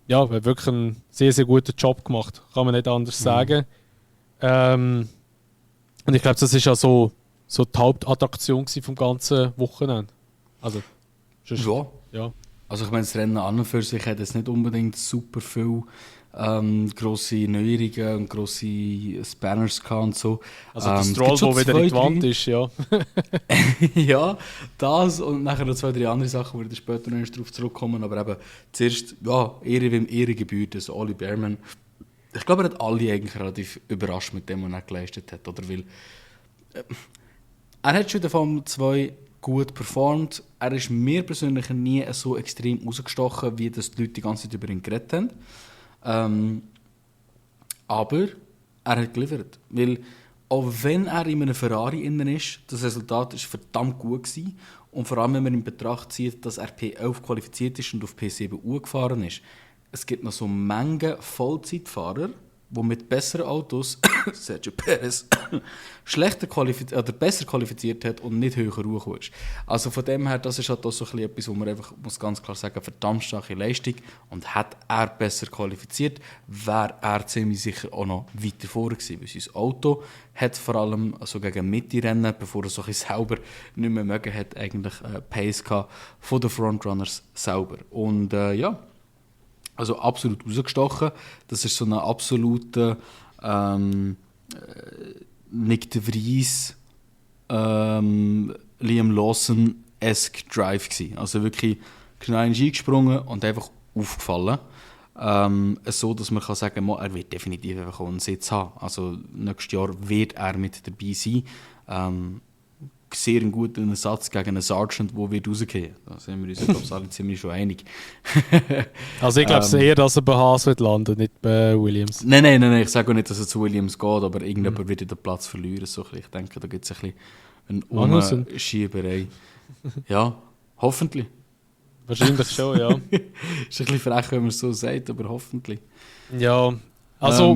hat wirklich einen sehr, sehr guten Job gemacht, kann man nicht anders sagen. Und ich glaube, das ist ja so die Hauptattraktion vom ganzen Wochenende. Also, ja. Also ich meine, das Rennen an und für sich hat jetzt nicht unbedingt super viel grosse Neuerungen und grosse Spanners gehabt und so. Also das Stroll, wo wieder in die Wand ist, ja. Ja, das und nachher noch 2, 3 andere Sachen, wo wir dann später noch darauf zurückkommen. Aber eben zuerst, Ehre wem Ehre gebührt, also Oli Behrmann. Ich glaube, er hat alle eigentlich relativ überrascht mit dem, was er geleistet hat. Oder? Weil, er hat schon in der Formel 2 gut performt. Er ist mir persönlich nie so extrem rausgestochen, wie das die Leute die ganze Zeit über ihn geredet haben. Aber er hat geliefert. Weil auch wenn er in einem Ferrari innen ist, das Resultat ist verdammt gut gewesen. Und vor allem, wenn man in Betracht zieht, dass er P11 qualifiziert ist und auf P7 gefahren ist. Es gibt noch so Mengen Vollzeitfahrer, die mit besseren Autos Sergio Perez besser qualifiziert hat und nicht höher hochgekommen ist. Also von dem her, das ist halt auch so etwas, wo man einfach muss ganz klar sagen, verdammt starke Leistung. Und hat er besser qualifiziert, wäre er ziemlich sicher auch noch weiter vorne gewesen. Weil sein Auto hat vor allem also gegen Mitte-Rennen, bevor er so ein bisschen selber nicht mehr mögen hat, eigentlich Pace gehabt von den Frontrunners selber. Und also absolut rausgestochen. Das ist so ein absoluter Nick de Vries, Liam Lawson-esque Drive gewesen. Also wirklich schnell eingesprungen und einfach aufgefallen. So, dass man kann sagen kann, er wird definitiv einfach einen Sitz haben. Also nächstes Jahr wird er mit dabei sein. Sehr einen guten Ersatz gegen einen Sergeant, der wird rausgehen. Da sind wir uns, glaube ich, alle ziemlich schon einig. Also ich glaube eher, dass er bei Haas wird landen, nicht bei Williams. Nein, ich sage auch nicht, dass er zu Williams geht, aber irgendjemand wird den Platz verlieren. So. Ich denke, da gibt es ein bisschen eine Umschieberei. Ja, hoffentlich. Wahrscheinlich schon, ja. Ist ein bisschen frech, wenn man es so sagt, aber hoffentlich. Ja, also...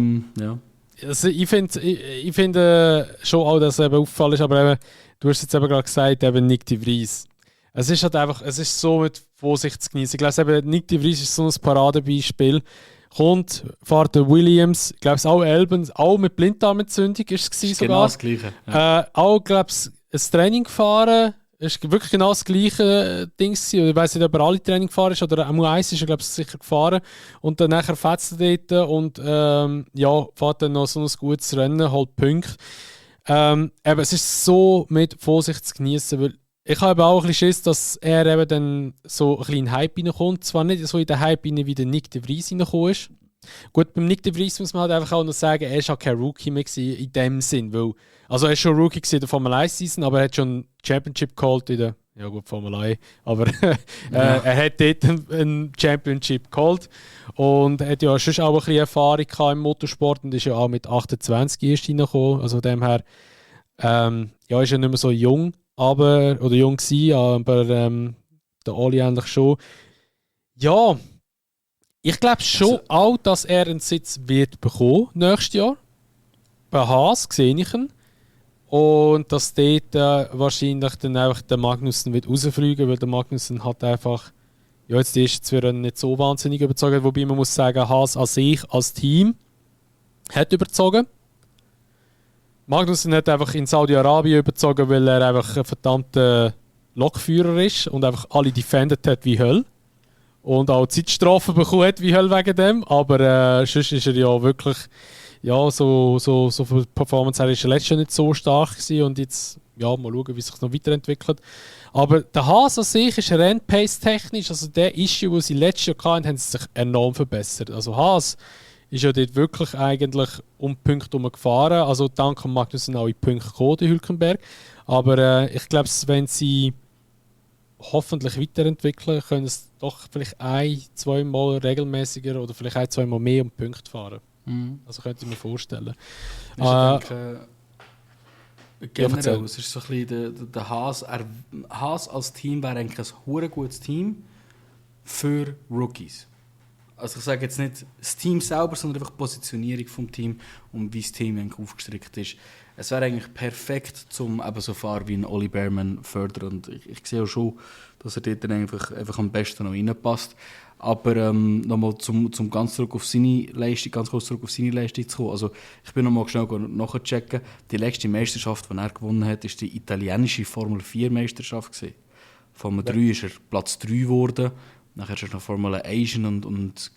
Also ich finde schon auch, dass es eben auffallend ist, aber eben, du hast jetzt eben gerade gesagt, eben Nick de Vries. Es ist halt einfach, es ist so mit Vorsicht zu genießen. Ich glaube, eben Nick de Vries ist so ein Paradebeispiel. Fährt der Williams, ich glaube, auch Albon, auch mit Blinddarmentzündung ist es sogar. Genau das Gleiche. Ja. Auch, glaube ich, ein Training gefahren. Es war wirklich genau das gleiche Ding. Ich weiß nicht, ob er alle Training gefahren ist oder M1 ist er, glaube ich, sicher gefahren. Und dann nachher fetzt er dort und fährt dann noch so ein gutes Rennen, halt Punkte. Aber es ist so mit Vorsicht zu genießen, weil ich habe auch ein bisschen Schiss, dass er eben dann so ein bisschen in den Hype reinkommt. Zwar nicht so in den Hype rein, wie der Nick de Vries reingekommen ist. Gut, beim Nick de Vries muss man halt einfach auch noch sagen, er war kein Rookie mehr in dem Sinn, weil also er war schon Rookie in der Formel 1 Season, aber er hat schon Championship geholt in der Formel 1, aber er hat dort ein Championship geholt und hat ja schon auch ein bisschen Erfahrung gehabt im Motorsport und ist ja auch mit 28 erst reingekommen, also dem her ist er nicht mehr so jung, aber der Oli eigentlich schon. Ja, ich glaube schon also, auch, dass er einen Sitz wird bekommen nächstes Jahr. Bei Haas sehe ich ihn. Und dass dort wahrscheinlich dann einfach der Magnussen wird rausfliegen, weil der Magnussen hat einfach, ja, jetzt die ersten 2 Rennen nicht so wahnsinnig überzogen, wobei man muss sagen, Haas an sich, als Team, hat überzogen. Magnussen hat einfach in Saudi-Arabien überzogen, weil er einfach ein verdammter Lokführer ist und einfach alle defended hat wie Hölle. Und auch Zeitstrafen bekommen hat wie Hölle wegen dem. Aber sonst ist er ja wirklich, ja, so für die Performance her ist er letztes Jahr nicht so stark gewesen. Und jetzt, ja, mal schauen, wie sich das noch weiterentwickelt. Aber der Haas an sich ist Rennpace-technisch, also der Issue, den sie letztes Jahr hatten, haben sie sich enorm verbessert. Also Haas ist ja dort wirklich eigentlich um die Punkte herum gefahren. Also dank Magnussen auch in die Punkte gekommen, die Hülkenberg. Aber ich glaube, wenn sie hoffentlich weiterentwickeln, können es doch vielleicht 1-2 Mal regelmäßiger oder vielleicht 1-2 Mal mehr um die Punkte fahren. Also könnte ich mir vorstellen. Ich denke, generell, es ist so ein bisschen der Haas. Haas als Team wäre eigentlich ein hure gutes Team für Rookies. Also ich sage jetzt nicht das Team selber, sondern einfach die Positionierung vom Team und wie das Team eigentlich aufgestrickt ist. Es wäre eigentlich perfekt, um eben so Fahrer wie ein Oli Bearman fördern. Und ich sehe auch schon, dass er dort dann einfach am besten noch reinpasst. Aber nochmal zum ganz kurz auf seine Leistung zu kommen. Also ich bin nochmal schnell nachchecken. Die letzte Meisterschaft, die er gewonnen hat, ist die italienische Formel 4 Meisterschaft. Formel 3 ist er Platz 3 geworden. Nachher war er noch Formel Asian und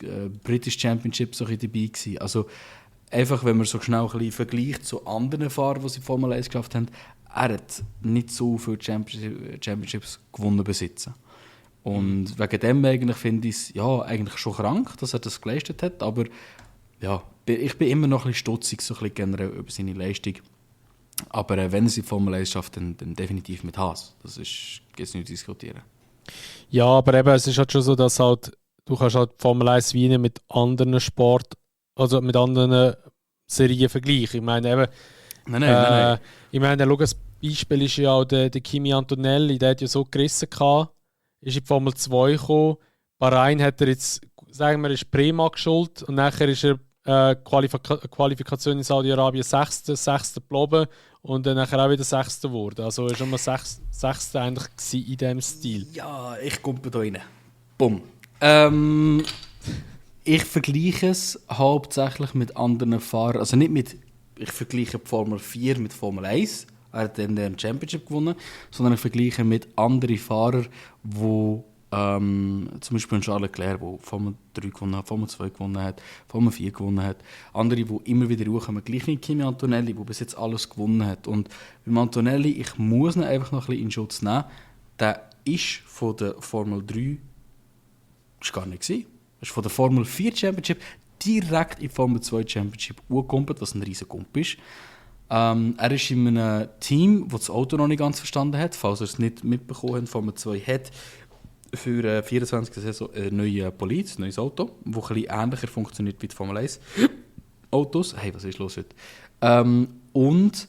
British Championship so dabei gewesen. Also einfach, wenn man so schnell ein bisschen vergleicht zu anderen Fahrern, die sie Formel 1 geschafft haben, er hat nicht so viele Championships gewonnen besitzen. Und wegen dem eigentlich finde ich es ja, eigentlich schon krank, dass er das geleistet hat. Aber ja, ich bin immer noch ein bisschen stutzig so ein bisschen generell über seine Leistung. Aber wenn er sie Formel 1 schafft, dann definitiv mit Haas. Das ist jetzt nicht diskutieren. Ja, aber eben, es ist halt schon so, dass halt, du kannst halt Formel 1 wie mit anderen Sport, also mit anderen Serien vergleichen. Ich meine eben, Nein. Ich meine, schau, das Beispiel ist ja auch der Kimi Antonelli, der hat ja so gerissen gehabt, ist in die Formel 2 gekommen. Bahrain hat er jetzt, sagen wir, ist Prima geschult und nachher ist er Qualifikation in Saudi-Arabien 6. geblieben und dann nachher auch wieder 6. geworden. Also er war immer 6. eigentlich in diesem Stil. Ja, ich komme da rein. Bumm. Ich vergleiche es hauptsächlich mit anderen Fahrern. Also nicht mit, ich vergleiche Formel 4 mit Formel 1. Er hat dann den Championship gewonnen. Sondern ich vergleiche mit anderen Fahrern, die zum Beispiel Charles Leclerc, der Formel 3 gewonnen hat, Formel 2 gewonnen hat, Formel 4 gewonnen hat. Andere, die immer wieder hochkommen. Gleich wie Kimi Antonelli, der bis jetzt alles gewonnen hat. Und beim Antonelli, ich muss ihn einfach noch ein bisschen in Schutz nehmen. Der ist von der Formel 3 ist gar nicht gewesen. Er ist von der Formel 4 Championship direkt in die Formel 2 Championship angekommen, was ein riesen Kump ist. Er ist in einem Team, das das Auto noch nicht ganz verstanden hat, falls er es nicht mitbekommen hat. Formel 2 hat für 24. Saison ein neues Auto, das ein bisschen ähnlicher funktioniert wie die Formel 1 Autos. Hey, was ist los heute? Und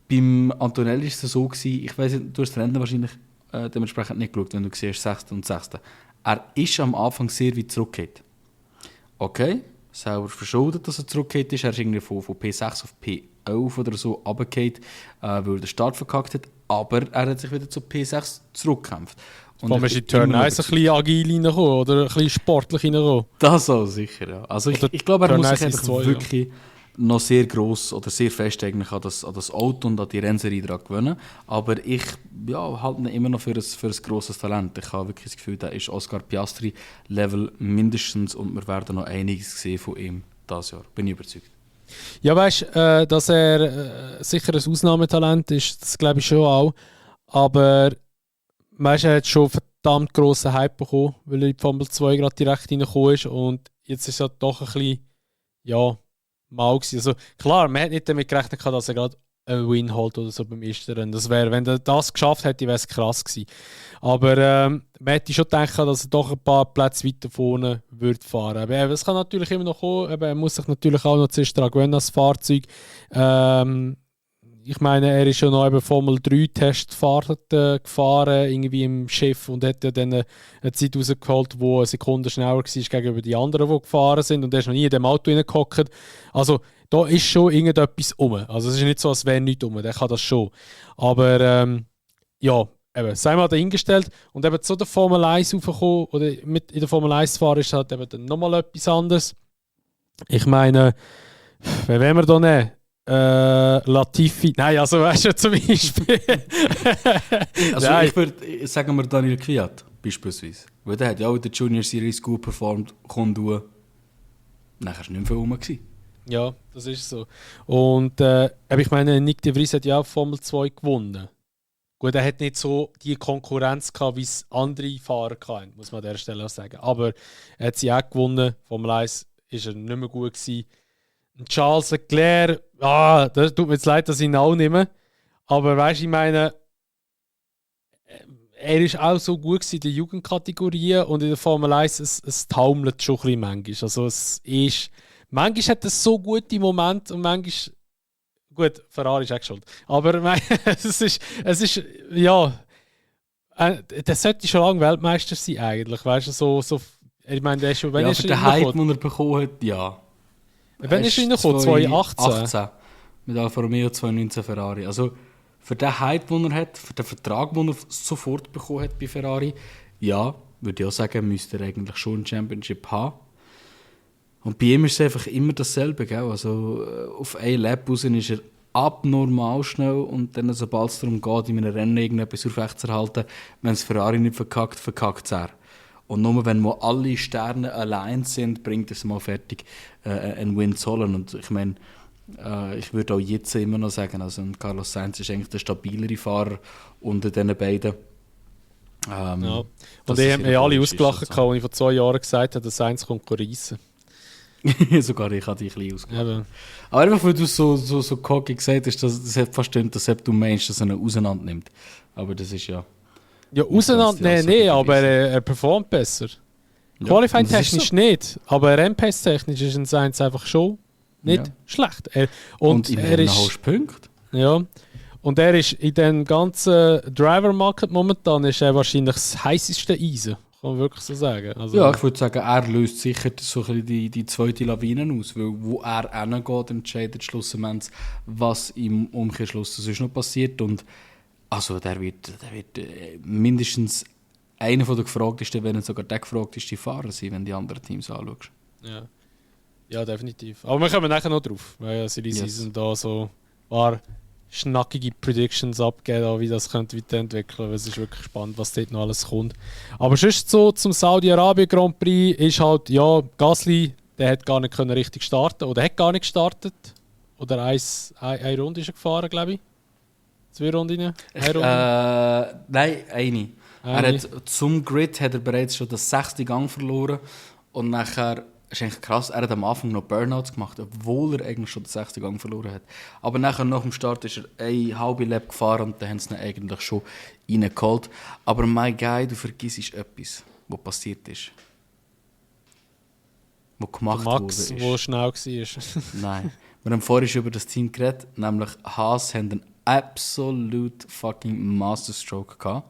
beim Antonelli war es so gewesen, ich weiss nicht, du hast das Rennen wahrscheinlich dementsprechend nicht geschaut, wenn du siehst 6. und 6. Er ist am Anfang sehr weit zurückgeht. Okay, selber verschuldet, dass er zurückgeht ist. Er ist irgendwie von P6 auf P11 oder so runtergefallen, weil er den Start verkackt hat. Aber er hat sich wieder zu P6 zurückgekämpft. Vor allem ist in Turn 1 ein bisschen agil reingekommen oder ein bisschen sportlich reingekommen. Das auch sicher, ja. Also ich glaube, er muss sich einfach wirklich noch sehr gross oder sehr fest eigentlich an das Auto und an die Rennserie dran gewöhnen. Aber ich halte ihn immer noch für ein grosses Talent. Ich habe wirklich das Gefühl, der ist Oscar Piastri-Level mindestens und wir werden noch einiges sehen von ihm dieses Jahr. Bin ich überzeugt. Ja, weißt du, dass er sicher ein Ausnahmetalent ist, das glaube ich schon auch. Aber weißt, er hat schon verdammt grossen Hype bekommen, weil er in die Formel 2 gerade direkt reingekommen ist. Und jetzt ist es halt doch ein bisschen, ja, mal gewesen. Also klar, man hat nicht damit gerechnet, dass er gerade einen Win holt oder so beim ersten Rennen. Das wäre, wenn er das geschafft hätte, wäre es krass gewesen. Aber man hätte schon gedacht, dass er doch ein paar Plätze weiter vorne würde fahren. Aber es kann natürlich immer noch kommen. Aber er muss sich natürlich auch noch zuerst daran gewöhnen, das Fahrzeug. Ich meine, er ist ja noch eben Formel 3 Testfahrt gefahren, irgendwie im Chef, und hat ja dann eine Zeit rausgeholt, die eine Sekunde schneller war gegenüber den anderen, die gefahren sind. Und er ist noch nie in dem Auto reingehockt. Also da ist schon irgendetwas rum. Also es ist nicht so, als wäre nichts rum, der kann das schon. Aber ja, eben, sei mal dahingestellt und eben zu der Formel 1 raufgekommen oder mit in der Formel 1 fahren ist halt eben dann nochmal etwas anderes. Ich meine, wen wollen wir da nehmen? Latifi, nein, also weißt du zum Beispiel. Also ich würde, sagen wir Daniel Kvyat beispielsweise, weil der hat ja auch in der Junior Series gut performt, kommt du, nachher war nicht mehr viel rum gewesen. Ja, das ist so. Und aber ich meine, Nick de Vries hat ja auch Formel 2 gewonnen. Gut, er hat nicht so die Konkurrenz gehabt, wie es andere Fahrer hatten, muss man an dieser Stelle auch sagen. Aber er hat sie auch gewonnen. Formel 1 war er nicht mehr gut gewesen. Charles Leclerc, das tut mir jetzt leid, dass ich ihn auch nehme. Aber weißt du, ich meine, er ist auch so gut gewesen in den Jugendkategorien und in der Formel 1, es taumelt schon ein bisschen manchmal. Also es ist, manchmal hat es so gute Momente und manchmal, gut, Ferrari ist auch schuld. Aber es ist, ja, der sollte schon lange Weltmeister sein eigentlich, weißt du, so ich meine, der ist schon, wenn ja, er für den Hype, den er bekommen hat, ja. Wann ist er reingekommen? 2018? 2018. Mit Alfa Romeo 2019 Ferrari. Also für den Hype, den er hat, für den Vertrag, den er sofort bekommen hat bei Ferrari, ja, würde ich auch sagen, müsste er eigentlich schon ein Championship haben. Und bei ihm ist es einfach immer dasselbe, gell? Also auf ein Lap raus ist er abnormal schnell und dann, sobald es darum geht, in einem Rennen irgendetwas aufrechtzuerhalten, wenn es Ferrari nicht verkackt, verkackt es er. Und nur wenn mal alle Sterne allein sind, bringt es mal fertig, einen Win zu holen. Und ich meine, ich würde auch jetzt immer noch sagen, also Carlos Sainz ist eigentlich der stabilere Fahrer unter diesen beiden. Ja. Und die haben mich alle ausgelacht, als ich vor 2 Jahren gesagt habe, dass Sainz reissen. Sogar ich habe dich ein bisschen ausgelacht. Ja. Aber einfach, weil du so cocky gesagt hast, das hat fast stimmt, dass du meinst, dass er ihn auseinander nimmt. Aber das ist ja... Ja, auseinander, nee, aber er performt besser. Ja, Qualifying-technisch so. Nicht, aber Rennpace-technisch ist ein Sainz einfach schon nicht schlecht. Und er ist Punkte. Ja, und er ist in dem ganzen Driver-Market momentan ist er wahrscheinlich das heisseste Eisen, kann man wirklich so sagen. Also, ja, ich würde sagen, er löst sicher so ein bisschen die zweite Lawine aus, weil wo er hingeht, entscheidet schlussendlich, was im Umkehrschluss sonst noch passiert. Und also der wird mindestens einer der gefragtesten, wenn nicht sogar der gefragteste Fahrer sein, wenn du die anderen Teams anschaust. Ja, definitiv. Aber wir kommen nachher noch drauf, weil Silly Season da so ein paar schnackige Predictions abgeben, wie das könnte weiterentwickeln. Es ist wirklich spannend, was dort noch alles kommt. Aber sonst so zum Saudi-Arabien Grand Prix ist halt, ja, Gasly, der hat gar nicht richtig starten oder hat gar nicht gestartet. Oder eine Runde ist er gefahren, glaube ich. 2 Runden? Nein, eine. Er hat, zum Grid hat er bereits schon den 6. Gang verloren. Und nachher, ist eigentlich krass, er hat am Anfang noch Burnouts gemacht, obwohl er eigentlich schon den 6. Gang verloren hat. Aber nachher, nach dem Start, ist er eine halbe Lap gefahren und dann haben sie ihn eigentlich schon reingeholt. Aber mein Guy, du vergisst etwas, was passiert ist. Was gemacht wurde. Max, der schnell war. Nein. Wir haben vorhin schon über das Team geredet, nämlich Haas haben einen absolut fucking Masterstroke gehabt.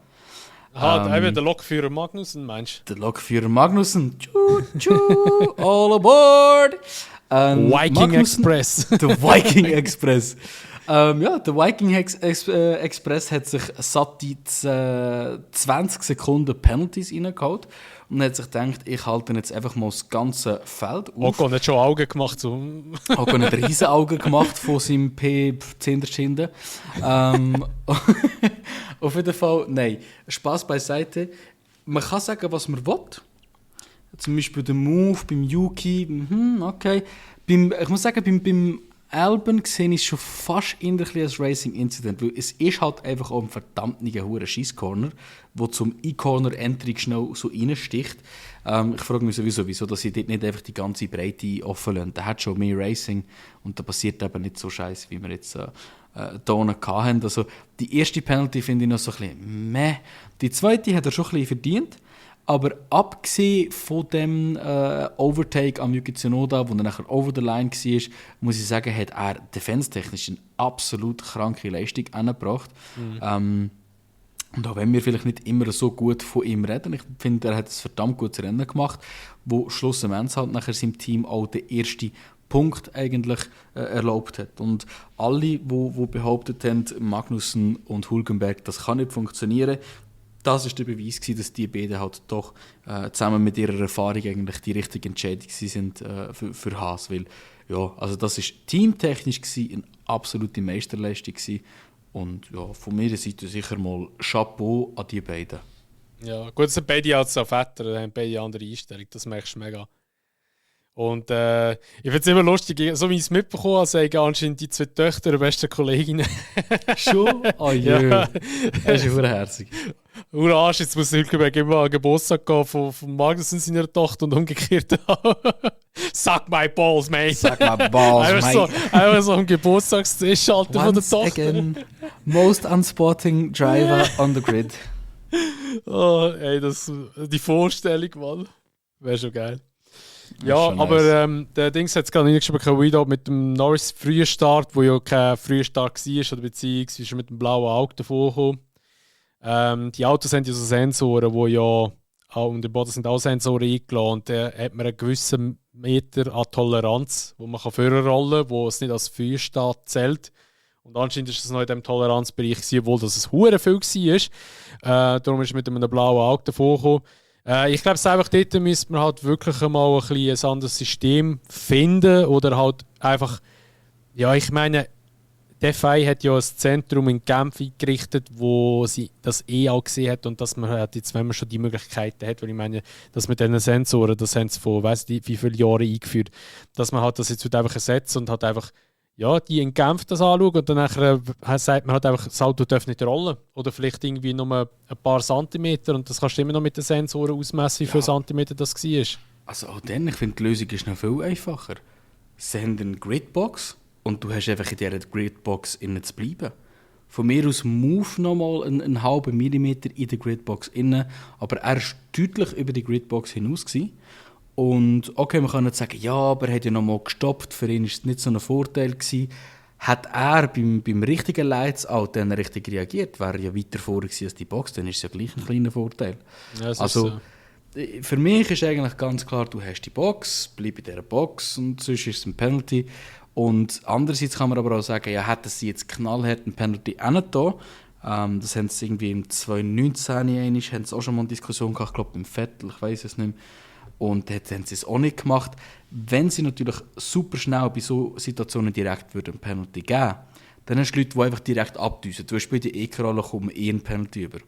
Eben der Lokführer Magnussen, meinst du? Der Lokführer Magnussen, all aboard! Viking Express. Der Viking Express. Der Viking Express hat sich satte 20 Sekunden Penalties reingehaut und hat sich gedacht, ich halte jetzt einfach mal das ganze Feld auf. Ocon hat schon Augen gemacht. So. Ocon hat riesen Augen gemacht von seinem P10er Schinden. Auf jeden Fall, nein, Spaß beiseite. Man kann sagen, was man will. Zum Beispiel der Move beim Yuki, okay. Ich muss sagen, beim Albon sehe ich es schon fast als Racing-Incident, weil es ist halt einfach auch ein verdammt hoher Schießcorner, der zum E-Corner-Entry schnell so reinsticht. Ich frage mich sowieso, wieso dass sie dort nicht einfach die ganze Breite offen lassen. Der hat schon mehr Racing und da passiert eben nicht so scheiße, wie wir jetzt hier hatten. Also die erste Penalty finde ich noch so ein bisschen meh. Die zweite hat er schon ein bisschen verdient. Aber abgesehen von dem Overtake am Yuki Tsunoda, wo er nachher over the line war, muss ich sagen, hat er defense-technisch eine absolut kranke Leistung angebracht. Und auch wenn wir vielleicht nicht immer so gut von ihm reden, ich finde, er hat ein verdammt gutes Rennen gemacht, wo schlussendlich halt nachher seinem Team auch den ersten Punkt eigentlich erlaubt hat. Und alle, die behauptet haben, Magnussen und Hülkenberg, das kann nicht funktionieren, das ist der Beweis gewesen, dass die beiden halt doch zusammen mit ihrer Erfahrung eigentlich die richtige Entscheidung sind für Haas. Weil, ja, also das ist teamtechnisch gewesen, eine absolute Meisterleistung gewesen. Und ja, von meiner Seite sicher mal Chapeau an die beiden. Ja, gut, es sind beide als Väter, haben beide eine andere Einstellung, das merkst du mega. Und ich finde es immer lustig, so wie ich es mitbekommen habe, sagen anscheinend die 2 Töchter der besten Kolleginnen. Schon? Oh je, ja. Das ist urherzig. Arsch, jetzt muss Hülkenberg immer an den Geburtstag gehen von Magnussen seiner Tochter und umgekehrt. Suck my balls, mate. Suck my balls, mate. Einfach so am Geburtstagstisch Alter von der Tochter. Again, most unsporting driver on the grid. Oh, ey, die Vorstellung, Mann. Wäre schon geil. Ja, aber nice. Der Dings hat es gerade nicht geschrieben, wieder mit dem Norris frühen Start, wo ja kein früher Start war, oder beziehungsweise mit dem blauen Auge davor gekommen. Die Autos haben ja so Sensoren, wo ja auch im Boden sind auch Sensoren eingeladen und da hat man einen gewissen Meter an Toleranz, wo man vorrollen kann, wo es nicht als Frühstart zählt. Und anscheinend ist es noch in diesem Toleranzbereich, obwohl das es hure viel war. Darum ist es mit einem blauen Auge davor gekommen. Ich glaube, einfach dort müsste man halt wirklich mal ein anderes System finden oder halt einfach, ja, ich meine, die FI hat ja ein Zentrum in Genf eingerichtet, wo sie das auch gesehen hat und dass man halt jetzt, wenn man schon die Möglichkeiten hat, weil ich meine, dass mit diesen Sensoren, das haben sie vor weiss nicht wie viele Jahren eingeführt, dass man halt das jetzt einfach ersetzt und halt einfach ja, die in Genf das anschauen und dann sagt man halt einfach, das Auto darf nicht rollen. Oder vielleicht irgendwie nur ein paar Zentimeter und das kannst du immer noch mit den Sensoren ausmessen, wie viele Zentimeter das war. Also auch dann, ich finde, die Lösung ist noch viel einfacher. Sie haben eine Gridbox und du hast einfach in dieser Gridbox innen zu bleiben. Von mir aus move nochmal einen halben Millimeter in der Gridbox innen, aber er war deutlich über die Gridbox hinaus gewesen. Und okay, man kann nicht sagen, ja, aber er hat ja nochmal gestoppt, für ihn war es nicht so ein Vorteil gewesen. Hat er beim richtigen Lights-Out dann richtig reagiert, wäre er ja weiter vorne gewesen als die Box, dann ist es ja gleich ein kleiner Vorteil. Ja, also, für mich ist eigentlich ganz klar, du hast die Box, bleib in dieser Box und sonst ist es ein Penalty. Und andererseits kann man aber auch sagen, ja, hätten sie jetzt knallhart einen Penalty hingetan, das haben sie irgendwie im 2019 haben sie auch schon mal eine Diskussion gehabt, ich glaube beim Vettel, ich weiß es nicht mehr. Und jetzt haben sie es auch nicht gemacht. Wenn sie natürlich super schnell bei so Situationen direkt einen Penalty geben, dann hast du Leute, die einfach direkt abdüsen. Du hast bei der E-Rolle kommen einen Penalty über.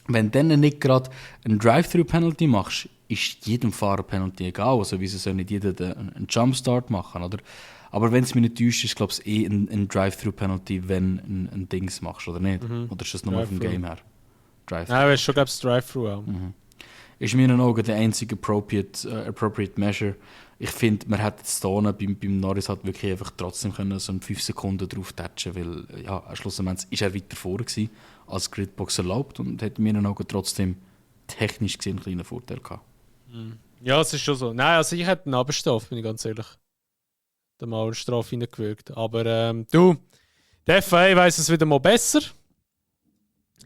Wenn du dann nicht gerade einen Drive-Thru-Penalty machst, ist jedem Fahrer Penalty egal. Also wieso soll nicht jeder einen Jumpstart machen, oder? Aber wenn es mich nicht täuscht, ist es ein Drive-Thru-Penalty, wenn ein Dings machst, oder nicht? Oder ist das nur vom Game her? Nein, aber es ist schon, glaube ich, Drive-Thru auch. Ist in meinen Augen der einzige appropriate measure. Ich finde, man hätte jetzt hier beim Norris halt wirklich einfach trotzdem können so 5 Sekunden drauf touchen, weil ja, schlussendlich ist er weiter vorne gewesen, als Gridbox erlaubt und hat in meinen Augen trotzdem technisch gesehen einen kleinen Vorteil gehabt. Ja, es ist schon so. Nein, also ich hätte einen Abstrafe, bin ich ganz ehrlich. Da mal eine Strafe reingewirkt. Aber du, der FIA weiss es wieder mal besser.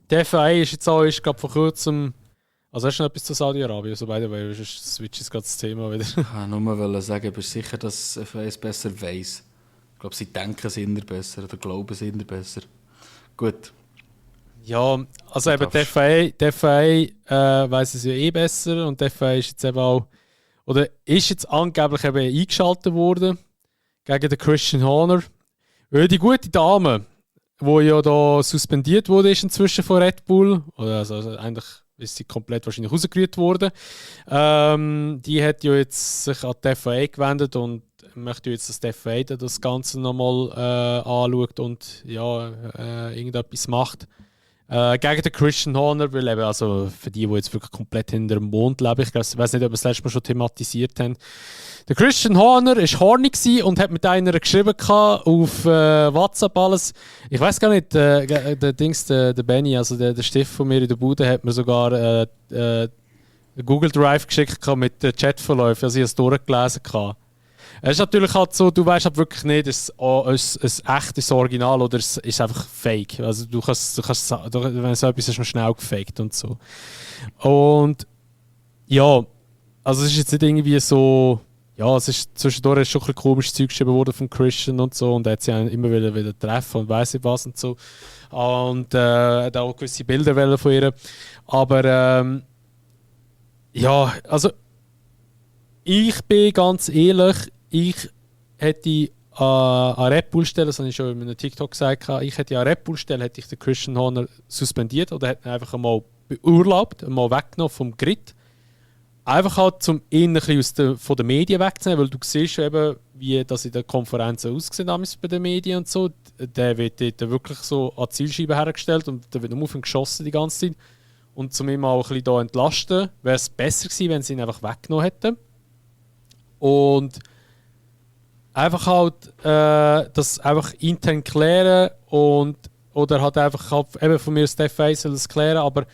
Der FIA ist jetzt auch, glaube vor kurzem. Also hast du noch etwas zu Saudi-Arabien? So beide, weil switch ist gerade das Thema wieder. Ich wollte nur sagen, bist du sicher, dass FIA es besser weiss? Ich glaube, sie denken es immer besser oder glauben es immer besser. Gut. Ja, also eben der FIA weiss es ja eh besser und der FIA ist jetzt eben auch, oder ist jetzt angeblich eben eingeschaltet worden gegen den Christian Horner. Weil die gute Dame, die ja da suspendiert wurde, ist inzwischen von Red Bull, oder also eigentlich ist sie komplett wahrscheinlich rausgerührt worden. Die hat ja jetzt sich an die FIA gewendet und möchte jetzt, dass die FIA das Ganze nochmal anschaut und ja, irgendetwas macht. Gegen den Christian Horner, weil eben, also für die jetzt wirklich komplett hinter dem Mond leben, ich weiß nicht, ob wir das letzte Mal schon thematisiert haben. Der Christian Horner war horny und hat mit einer geschrieben auf WhatsApp alles. Ich weiß gar nicht, der Benny, also der Stift von mir in der Bude, hat mir sogar Google Drive geschickt mit Chatverläufen, also ich habe es durchgelesen. Es ist natürlich halt so, du weißt halt wirklich nicht, ist es ein echtes Original oder ist es einfach fake. Also du kannst wenn so etwas ist, man schnell gefaked und so. Und ja, also es ist jetzt nicht irgendwie so ja, es ist zwischendurch schon ein bisschen komisches Zeug geschrieben worden von Christian und so und er hat sie immer wieder treffen und weiss nicht was und so. Und hat auch gewisse Bilder wollen von ihr. Aber ja, also ich bin ganz ehrlich, ich hätte an Red Bull Stelle, das habe ich schon in einem TikTok gesagt, ich hätte an Red Bull Stelle hätte ich den Christian Horner suspendiert oder hätte ihn einfach einmal beurlaubt, einmal weggenommen vom Grid. Einfach halt, um ihn ein bisschen von den Medien wegzunehmen, weil du siehst eben, wie das in den Konferenzen aussieht bei den Medien und so. Der wird dort wirklich so an die Zielscheibe hergestellt und der wird nur auf ihn geschossen die ganze Zeit. Und um ihn mal ein bisschen da entlasten, wäre es besser gewesen, wenn sie ihn einfach weggenommen hätten. Und einfach halt das einfach intern klären und oder halt einfach halt, eben von mir Steph Weiss soll das klären, aber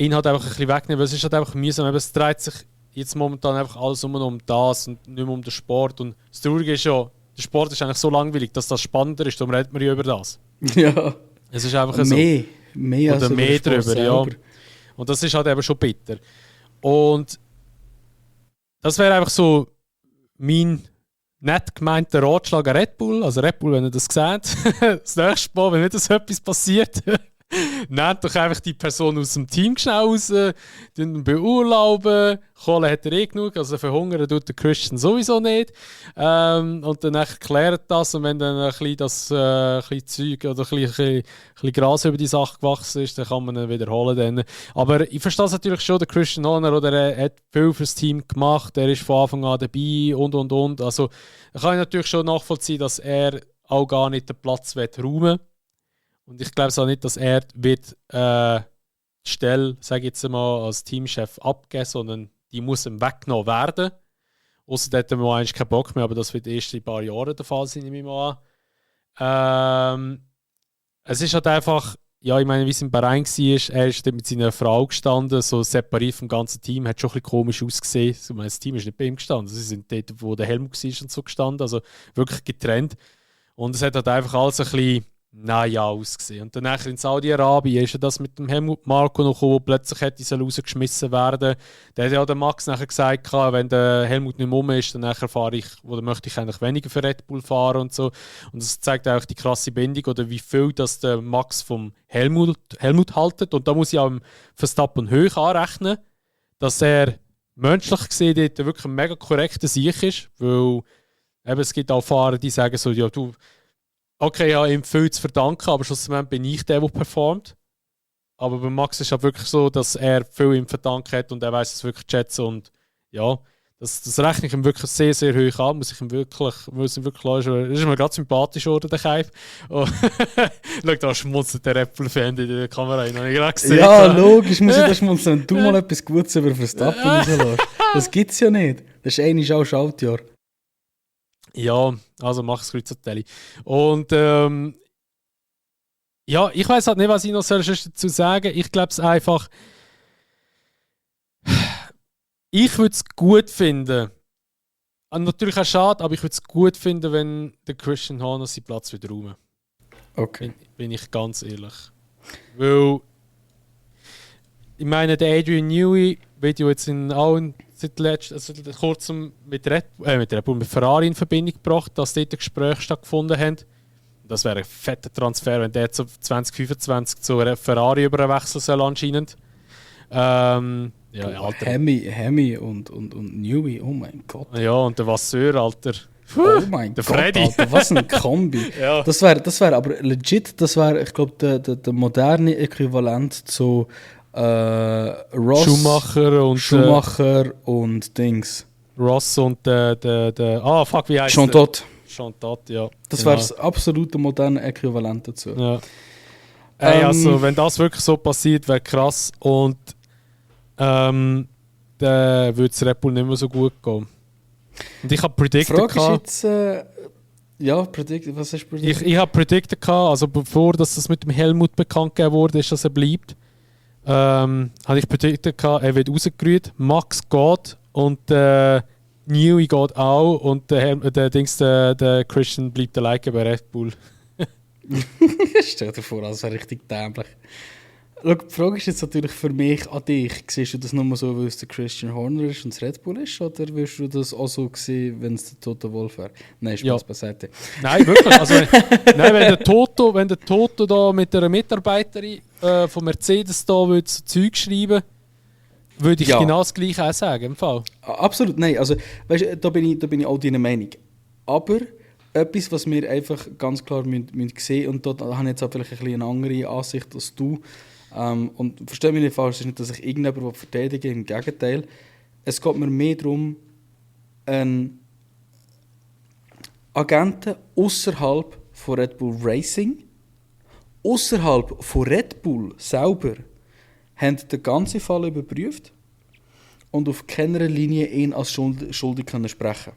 ihn halt einfach ein bisschen wegnehmen, weil es ist halt einfach mühsam. Es dreht sich jetzt momentan einfach alles um das und nicht mehr um den Sport. Und das Traurige ist ja, der Sport ist eigentlich so langweilig, dass das spannender ist, darum redet man ja über das. Ja. Es ist einfach mehr, so. Mehr oder mehr drüber, ja. Und das ist halt eben schon bitter. Und das wäre einfach so mein nett gemeinter Ratschlag an Red Bull. Also Red Bull, wenn ihr das seht, das nächste Mal, wenn wieder so etwas passiert, nehmt doch einfach die Person aus dem Team schnell raus, beurlauben. Kohle hat er eh genug, also verhungern tut der Christian sowieso nicht. Und dann erklärt das und wenn dann ein bisschen das bisschen Zeug oder ein bisschen Gras über die Sache gewachsen ist, dann kann man ihn wiederholen. Dann. Aber ich verstehe es natürlich schon, der Christian Horner, oder er hat viel fürs Team gemacht, er ist von Anfang an dabei und. Also da kann ich natürlich schon nachvollziehen, dass er auch gar nicht den Platz räumen will. Und ich glaube auch nicht, dass er wird die Stelle, sage ich jetzt mal, als Teamchef abgeben, sondern die muss ihm weggenommen werden. Außer hat er mal eigentlich keinen Bock mehr, aber das wird erst in ein paar Jahren der Fall sein, nehme ich mal an. Es ist halt einfach, ja, ich meine, wie es im Bahrain war, er ist dort mit seiner Frau gestanden, so separiert vom ganzen Team, hat schon ein bisschen komisch ausgesehen. Ich meine, das Team ist nicht bei ihm gestanden, sie sind dort, wo der Helmut war und so gestanden, also wirklich getrennt. Und es hat halt einfach alles ein bisschen ausgesehen. Und dann nachher in Saudi-Arabien ist ja das mit dem Helmut Marko noch gekommen, wo plötzlich hätte er rausgeschmissen werden. Da hat ja der Max nachher gesagt, wenn der Helmut nicht mehr ist, dann nachher fahre ich, oder möchte ich eigentlich weniger für Red Bull fahren und so. Und das zeigt auch die krasse Bindung oder wie viel das der Max vom Helmut haltet. Und da muss ich auch im Verstappen hoch anrechnen, dass er menschlich gesehen dort wirklich ein mega korrekter Sieg ist, weil eben, es gibt auch Fahrer, die sagen so, ja du, okay, ja, ihm viel zu verdanken, aber schlussendlich bin ich der performt. Aber bei Max ist es halt wirklich so, dass er viel ihm verdankt hat und er weiß es wirklich zu schätzen. Und ja, das rechne ich ihm wirklich sehr, sehr hoch an. Muss ihm wirklich lassen. Das ist mir gerade sympathisch geworden, der Kaif. Oh, schau, da schmunzelt der Apple-Fan in der Kamera rein. Habe ich gerade gesehen. Ja, logisch muss ich da schmunzeln. Wenn du mal etwas Gutes über Verstappen rauslässt. Das gibt es ja nicht. Das ist eigentlich auch Schaltjahr. Ja, also mach es Kreuzertelli. Und ja, ich weiß halt nicht, was ich noch dazu sagen soll. Ich glaube es einfach. Ich würde es gut finden. Natürlich auch schade, aber ich würde es gut finden, wenn der Christian Horner seinen Platz wieder räumen. Okay. Bin ich ganz ehrlich. Weil ich meine, der Adrian Newey wird ja jetzt seit kurzem mit Ferrari in Verbindung gebracht, dass dort ein Gespräch stattgefunden haben. Das wäre ein fetter Transfer, wenn der 2025 zu Ferrari überwechseln soll anscheinend. Ja, Hemi und Newey, oh mein Gott. Ja, und der Vasseur, Alter. Oh mein der Gott, Freddy. Alter, was ein Kombi. Ja. Das wär aber legit, das wäre, ich glaube, der moderne Äquivalent zu Ross, Schumacher und Dings. Ross und wie heißt Jean Todt. Jean Todt, ja. Das wäre das absolute moderne Äquivalent dazu. Ja. Also, wenn das wirklich so passiert, wäre krass. Und dann würde es Red Bull nicht mehr so gut gehen. Und ich habe predicted. Die Frage ist jetzt, was hast du predicted? Ich habe predicted, also bevor das mit dem Helmut bekannt gegeben wurde, ist, dass er bleibt, habe ich predicted, er wird rausgerührt, Max geht und Newey geht auch und der Christian bleibt alleine bei Red Bull. Stell dir vor, das wäre richtig dämlich. Schau, die Frage ist jetzt natürlich für mich an dich. Siehst du das nur so, weil es der Christian Horner ist und das Red Bull ist? Oder würdest du das auch so sehen, wenn es der Toto Wolff wäre? Nein, Spaß beiseite. Nein, wirklich. Also, nein, wenn der Toto da mit einer Mitarbeiterin von Mercedes da würde so Zeug schreiben, würde ich genau das Gleiche auch sagen. Im Fall. Absolut, nein. Also, weißt, da bin ich auch deiner Meinung. Aber etwas, was wir einfach ganz klar müssen sehen, und da habe ich jetzt auch vielleicht ein bisschen eine andere Ansicht als du. Und verstehe mich nicht falsch, es ist nicht, dass ich irgendjemanden verteidige, im Gegenteil. Es geht mir mehr darum, Agenten außerhalb von Red Bull Racing, außerhalb von Red Bull selber, haben den ganzen Fall überprüft und auf keiner Linie ihn als schuldig können sprechen.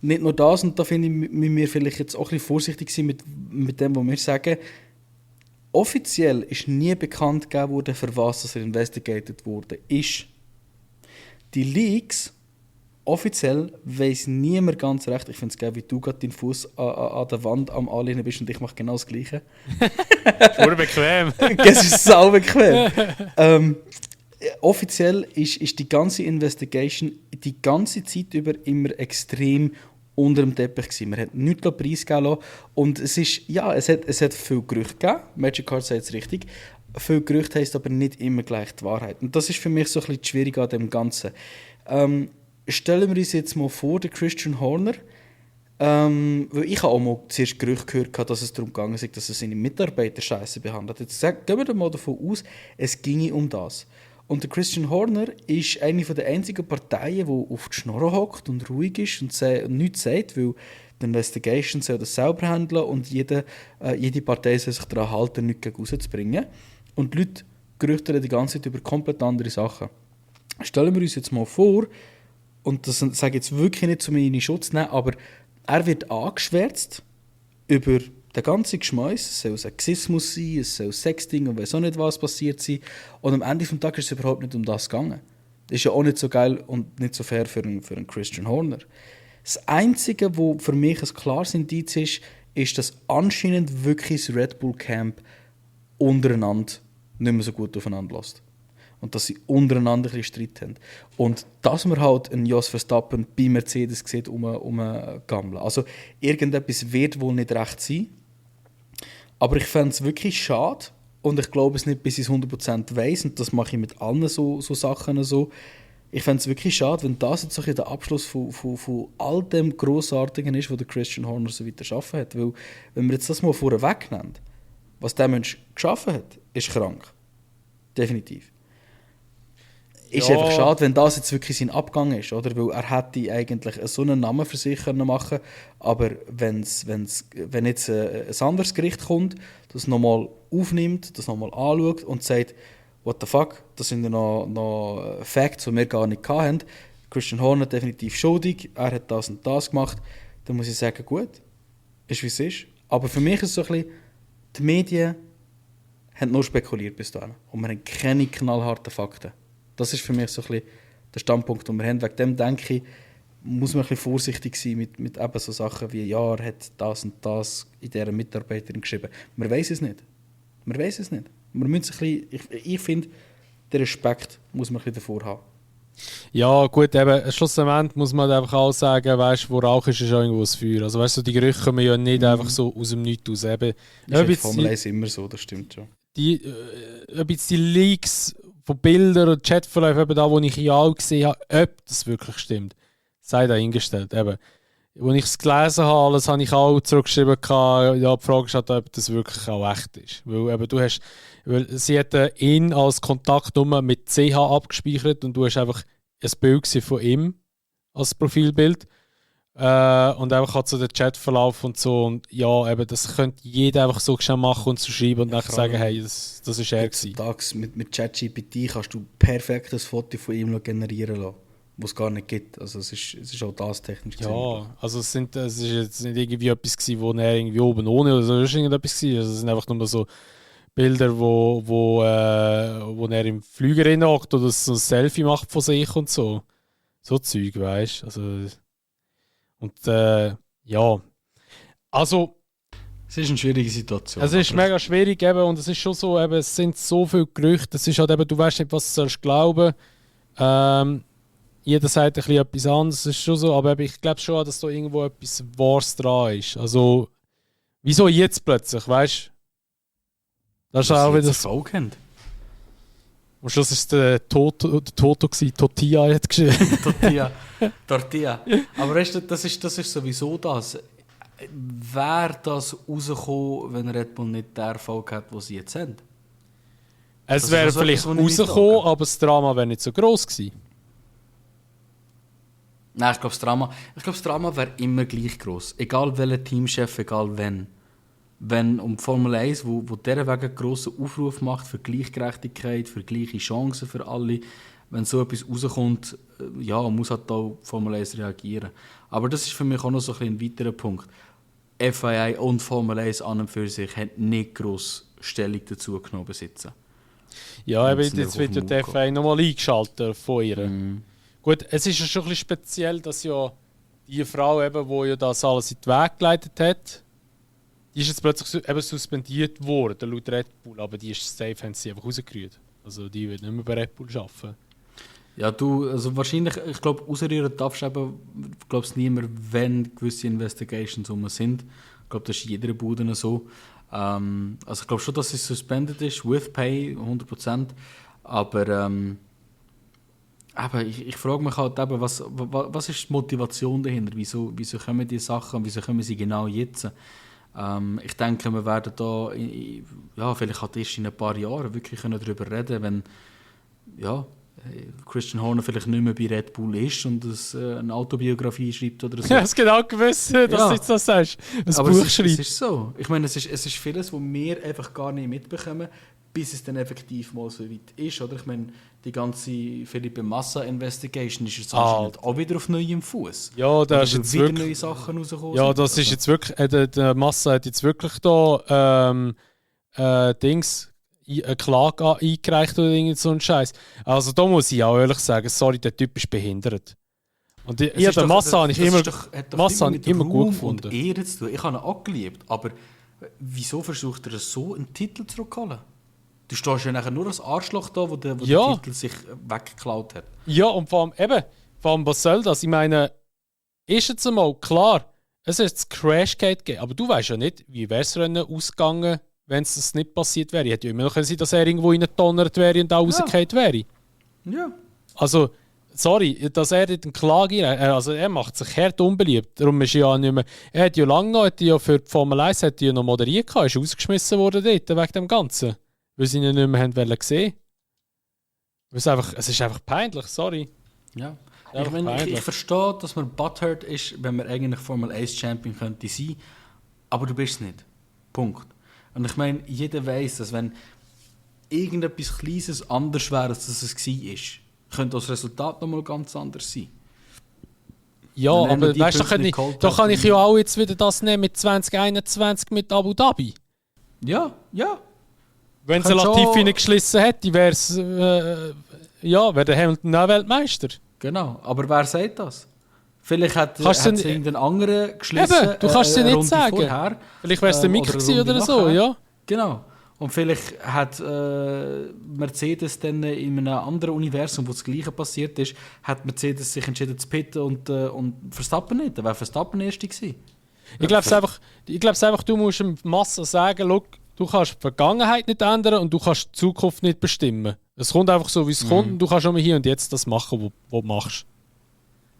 Nicht nur das, und da finde ich, müssen wir vielleicht jetzt auch ein bisschen vorsichtig sein mit dem, was wir sagen. Offiziell ist nie bekannt gegeben worden, für was er investigated wurde. Die Leaks, offiziell weiss niemand ganz recht. Ich finde es geil, wie du gerade deinen Fuß an der Wand am Anlehnen bist und ich mache genau das Gleiche. Nur bequem. Es ist sau bequem. Offiziell ist die ganze Investigation die ganze Zeit über immer extrem unter dem Teppich gewesen. Man hat nichts preisgeben lassen. Und es hat viel Gerüchte gegeben. Magic Card sagt es richtig. Viel Gerüchte heisst aber nicht immer gleich die Wahrheit. Und das ist für mich so ein bisschen schwierig an dem Ganzen. Stellen wir uns jetzt mal vor, der Christian Horner, weil ich habe auch mal zuerst Gerüchte gehört, dass es darum gegangen ist, dass er seine Mitarbeiter scheiße behandelt. Jetzt gehen wir mal davon aus, es ginge um das. Und der Christian Horner ist eine der einzigen Parteien, die auf die Schnurren hockt und ruhig ist und nichts sagt, weil die Investigation soll das selber handeln und jede Partei soll sich daran halten, nichts gegen rauszubringen. Und die Leute gerüchten die ganze Zeit über komplett andere Sachen. Stellen wir uns jetzt mal vor, und das sage ich jetzt wirklich nicht, um ihn in Schutz zu nehmen, aber er wird angeschwärzt über den ganzen Geschmäus. Es soll Sexismus sein, es soll Sexting und weiss auch nicht, was passiert sein. Und am Ende des Tages ist es überhaupt nicht um das gegangen. Das ist ja auch nicht so geil und nicht so fair für einen Christian Horner. Das Einzige, was für mich ein klares Indiz ist, dass anscheinend wirklich das Red Bull Camp untereinander nicht mehr so gut aufeinander lässt. Und dass sie untereinander ein bisschen Streit haben. Und dass man halt einen Jos Verstappen bei Mercedes sieht, gammeln. Also irgendetwas wird wohl nicht recht sein. Aber ich fände es wirklich schade, und ich glaube es nicht, bis ich es 100% weiss, und das mache ich mit allen so Sachen so. Ich fände es wirklich schade, wenn das jetzt so der Abschluss von all dem Grossartigen ist, was der Christian Horner so weiter geschaffen hat. Weil, wenn wir jetzt das mal vorweg nehmen, was der Mensch geschaffen hat, ist krank. Definitiv. Ist einfach schade, wenn das jetzt wirklich sein Abgang ist, oder? Weil er hätte eigentlich so einen Namen für sich machen können, aber wenn jetzt ein anderes Gericht kommt, das nochmal aufnimmt, das nochmal anschaut und sagt, what the fuck, das sind ja noch Facts, die wir gar nicht hatten. Christian Horner definitiv schuldig, er hat das und das gemacht, dann muss ich sagen, gut, ist wie es ist. Aber für mich ist es so ein bisschen, die Medien haben nur spekuliert bis dahin und wir haben keine knallharten Fakten. Das ist für mich so ein bisschen der Standpunkt, den wir haben. Wegen dem denke ich, muss man ein bisschen vorsichtig sein mit eben so Sachen wie, ja, er hat das und das in dieser Mitarbeiterin geschrieben. Man weiß es nicht. Man müssen ein bisschen, ich finde, den Respekt muss man ein bisschen davor haben. Ja, gut, eben, schlussendlich muss man einfach auch sagen, weißt, wo Rauch ist irgendwo das Feuer. Also, weißt du, die Gerüche kommen ja nicht einfach so aus dem Nichts aus. Eben, das ist Formel 1 immer so, das stimmt schon. Die Leaks von Bildern und Chatverläufen, eben da, wo ich ja auch gesehen habe, ob das wirklich stimmt, sei dahingestellt. Eben, als ich es gelesen habe, alles habe ich auch zurückgeschrieben, ja, die Frage ist halt, ob das wirklich auch echt ist. Weil eben, sie hat ihn als Kontaktnummer mit CH abgespeichert und du hast einfach ein Bild von ihm als Profilbild. Und einfach hat so den Chatverlauf und so. Und ja, eben, das könnte jeder einfach so schnell machen und zu schreiben und einfach sagen, hey, das ist er gewesen. Heutzutage mit ChatGPT kannst du perfekt ein Foto von ihm generieren lassen, was es gar nicht gibt. Also es ist auch das technisch gesehen. Ja, also es ist jetzt nicht irgendwie etwas gewesen, wo er irgendwie oben ohne oder so ist irgendetwas gewesen. Also es sind einfach nur so Bilder, wo er im Flüger hockt oder so ein Selfie macht von sich und so. So Zeug, weißt du. Also, und ja, also Es ist eine schwierige Situation. Es ist mega schwierig eben, und es ist schon so, eben, es sind so viele Gerüchte, es ist halt eben, du weißt nicht, was du sollst glauben. Jeder sagt ein bisschen etwas anderes, es ist schon so, aber eben, ich glaube schon, dass da irgendwo etwas Wahres dran ist. Also, wieso jetzt plötzlich, weißt du? Das ist auch wieder das. Erfolg haben. Am Schluss war es der Toto gewesen, Tortilla hat geschrieben. Tortilla. Aber weißt du, das ist sowieso das. Wäre das rausgekommen, wenn Red Bull nicht den Erfolg hat, den sie jetzt haben? Es wäre vielleicht rausgekommen, aber das Drama wäre nicht so gross gewesen. Nein, ich glaube, das Drama wäre immer gleich gross. Egal welcher Teamchef, egal wenn. Wenn um die Formel 1, wo dieser Weg einen grossen Aufruf macht für Gleichgerechtigkeit, für gleiche Chancen für alle, wenn so etwas rauskommt, ja, muss halt auch die Formel 1 reagieren. Aber das ist für mich auch noch so ein weiterer Punkt. FIA und Formel 1 an und für sich haben nicht gross Stellung dazu genommen besitzen. Ja, eben, jetzt wird ja die FIA nochmal eingeschaltet von ihr. Gut, es ist ja schon ein bisschen speziell, dass ja die Frau, eben, die ja das alles in den Weg geleitet hat, die ist jetzt plötzlich eben suspendiert worden, laut Red Bull, aber die ist safe, haben sie einfach rausgerührt. Also die wird nicht mehr bei Red Bull arbeiten. Ja, also wahrscheinlich, ich glaube, rausrühren darfst du eben, glaubst niemand, wenn gewisse Investigations sind. Ich glaube, das ist in jeder Bude so. Also ich glaube schon, dass es suspended ist, with pay, 100%. Aber ich frage mich halt eben, was ist die Motivation dahinter? Wieso kommen diese Sachen, wieso kommen sie genau jetzt? Ich denke, wir werden da vielleicht halt erst in ein paar Jahren wirklich darüber reden, wenn Christian Horner vielleicht nicht mehr bei Red Bull ist und eine Autobiografie schreibt oder so. Ja, es genau gewusst, dass du jetzt das sagst. Ein aber Buch es schreibt. ist so. Ich meine, es ist vieles, was wir einfach gar nicht mitbekommen, bis es dann effektiv mal so weit ist. Oder? Ich meine, die ganze Felipe Massa-Investigation ist jetzt anscheinend auch wieder auf neuem Fuß. Ja, da ist jetzt wieder wirklich neue Sachen rausgekommen. Ja, das ist jetzt wirklich. Der Massa hat jetzt wirklich da eine Klage eingereicht oder irgend so ein Scheiß. Also da muss ich auch ehrlich sagen, sorry, der Typ ist behindert. Und den Massa habe ich immer gut gefunden. Und Ehre zu tun. Ich habe ihn auch geliebt, aber wieso versucht er so einen Titel zurückzuholen? Du stehst ja nachher nur als Arschloch da, wo der Titel sich weggeklaut hat. Ja, und vor allem, was soll das? Ich meine, ist jetzt einmal klar, es hat das Crashgate gegeben, aber du weißt ja nicht, wie wäre das Rennen ausgegangen, wenn es das nicht passiert wäre. Hätte ja immer noch sein, dass er irgendwo reingedonnert wäre und da rausgefallen wäre. Ja. Also, sorry, dass er in den Klage also er macht sich hart unbeliebt. Darum ist ja nicht mehr. Er hat ja lange noch, für die Formel 1 hat noch moderiert, ist ausgeschmissen worden dort, wegen dem Ganzen. Weil sie ihn nicht mehr haben sehen. Es ist einfach peinlich, sorry. Ja. Ich verstehe, dass man butthurt ist, wenn man eigentlich Formel 1 Champion könnte sein, aber du bist es nicht. Punkt. Und ich meine, jeder weiß, dass wenn irgendetwas Kleines anders wäre, als es war, könnte das Resultat nochmal ganz anders sein. Ja, aber weißt du, da kann ich ja auch jetzt wieder das nehmen mit 2021 mit Abu Dhabi. Ja. Wenn es Latifi nicht geschlissen hätte, wäre es wäre der Hamilton auch Weltmeister. Genau, aber wer sagt das? Vielleicht hat es irgendein anderer geschlissen. Eben, du kannst es ja nicht sagen. Vorher, vielleicht wäre es der Mick gewesen oder so, ja. Genau. Und vielleicht hat Mercedes dann in einem anderen Universum, wo das Gleiche passiert ist, hat Mercedes sich entschieden zu pitten und Verstappen nicht. Dann wäre Verstappen Erste gewesen. Ich glaube es einfach, du musst dem Massa sagen, schau, du kannst die Vergangenheit nicht ändern und du kannst die Zukunft nicht bestimmen. Es kommt einfach so, wie es kommt und du kannst nur hier und jetzt das machen, was du machst.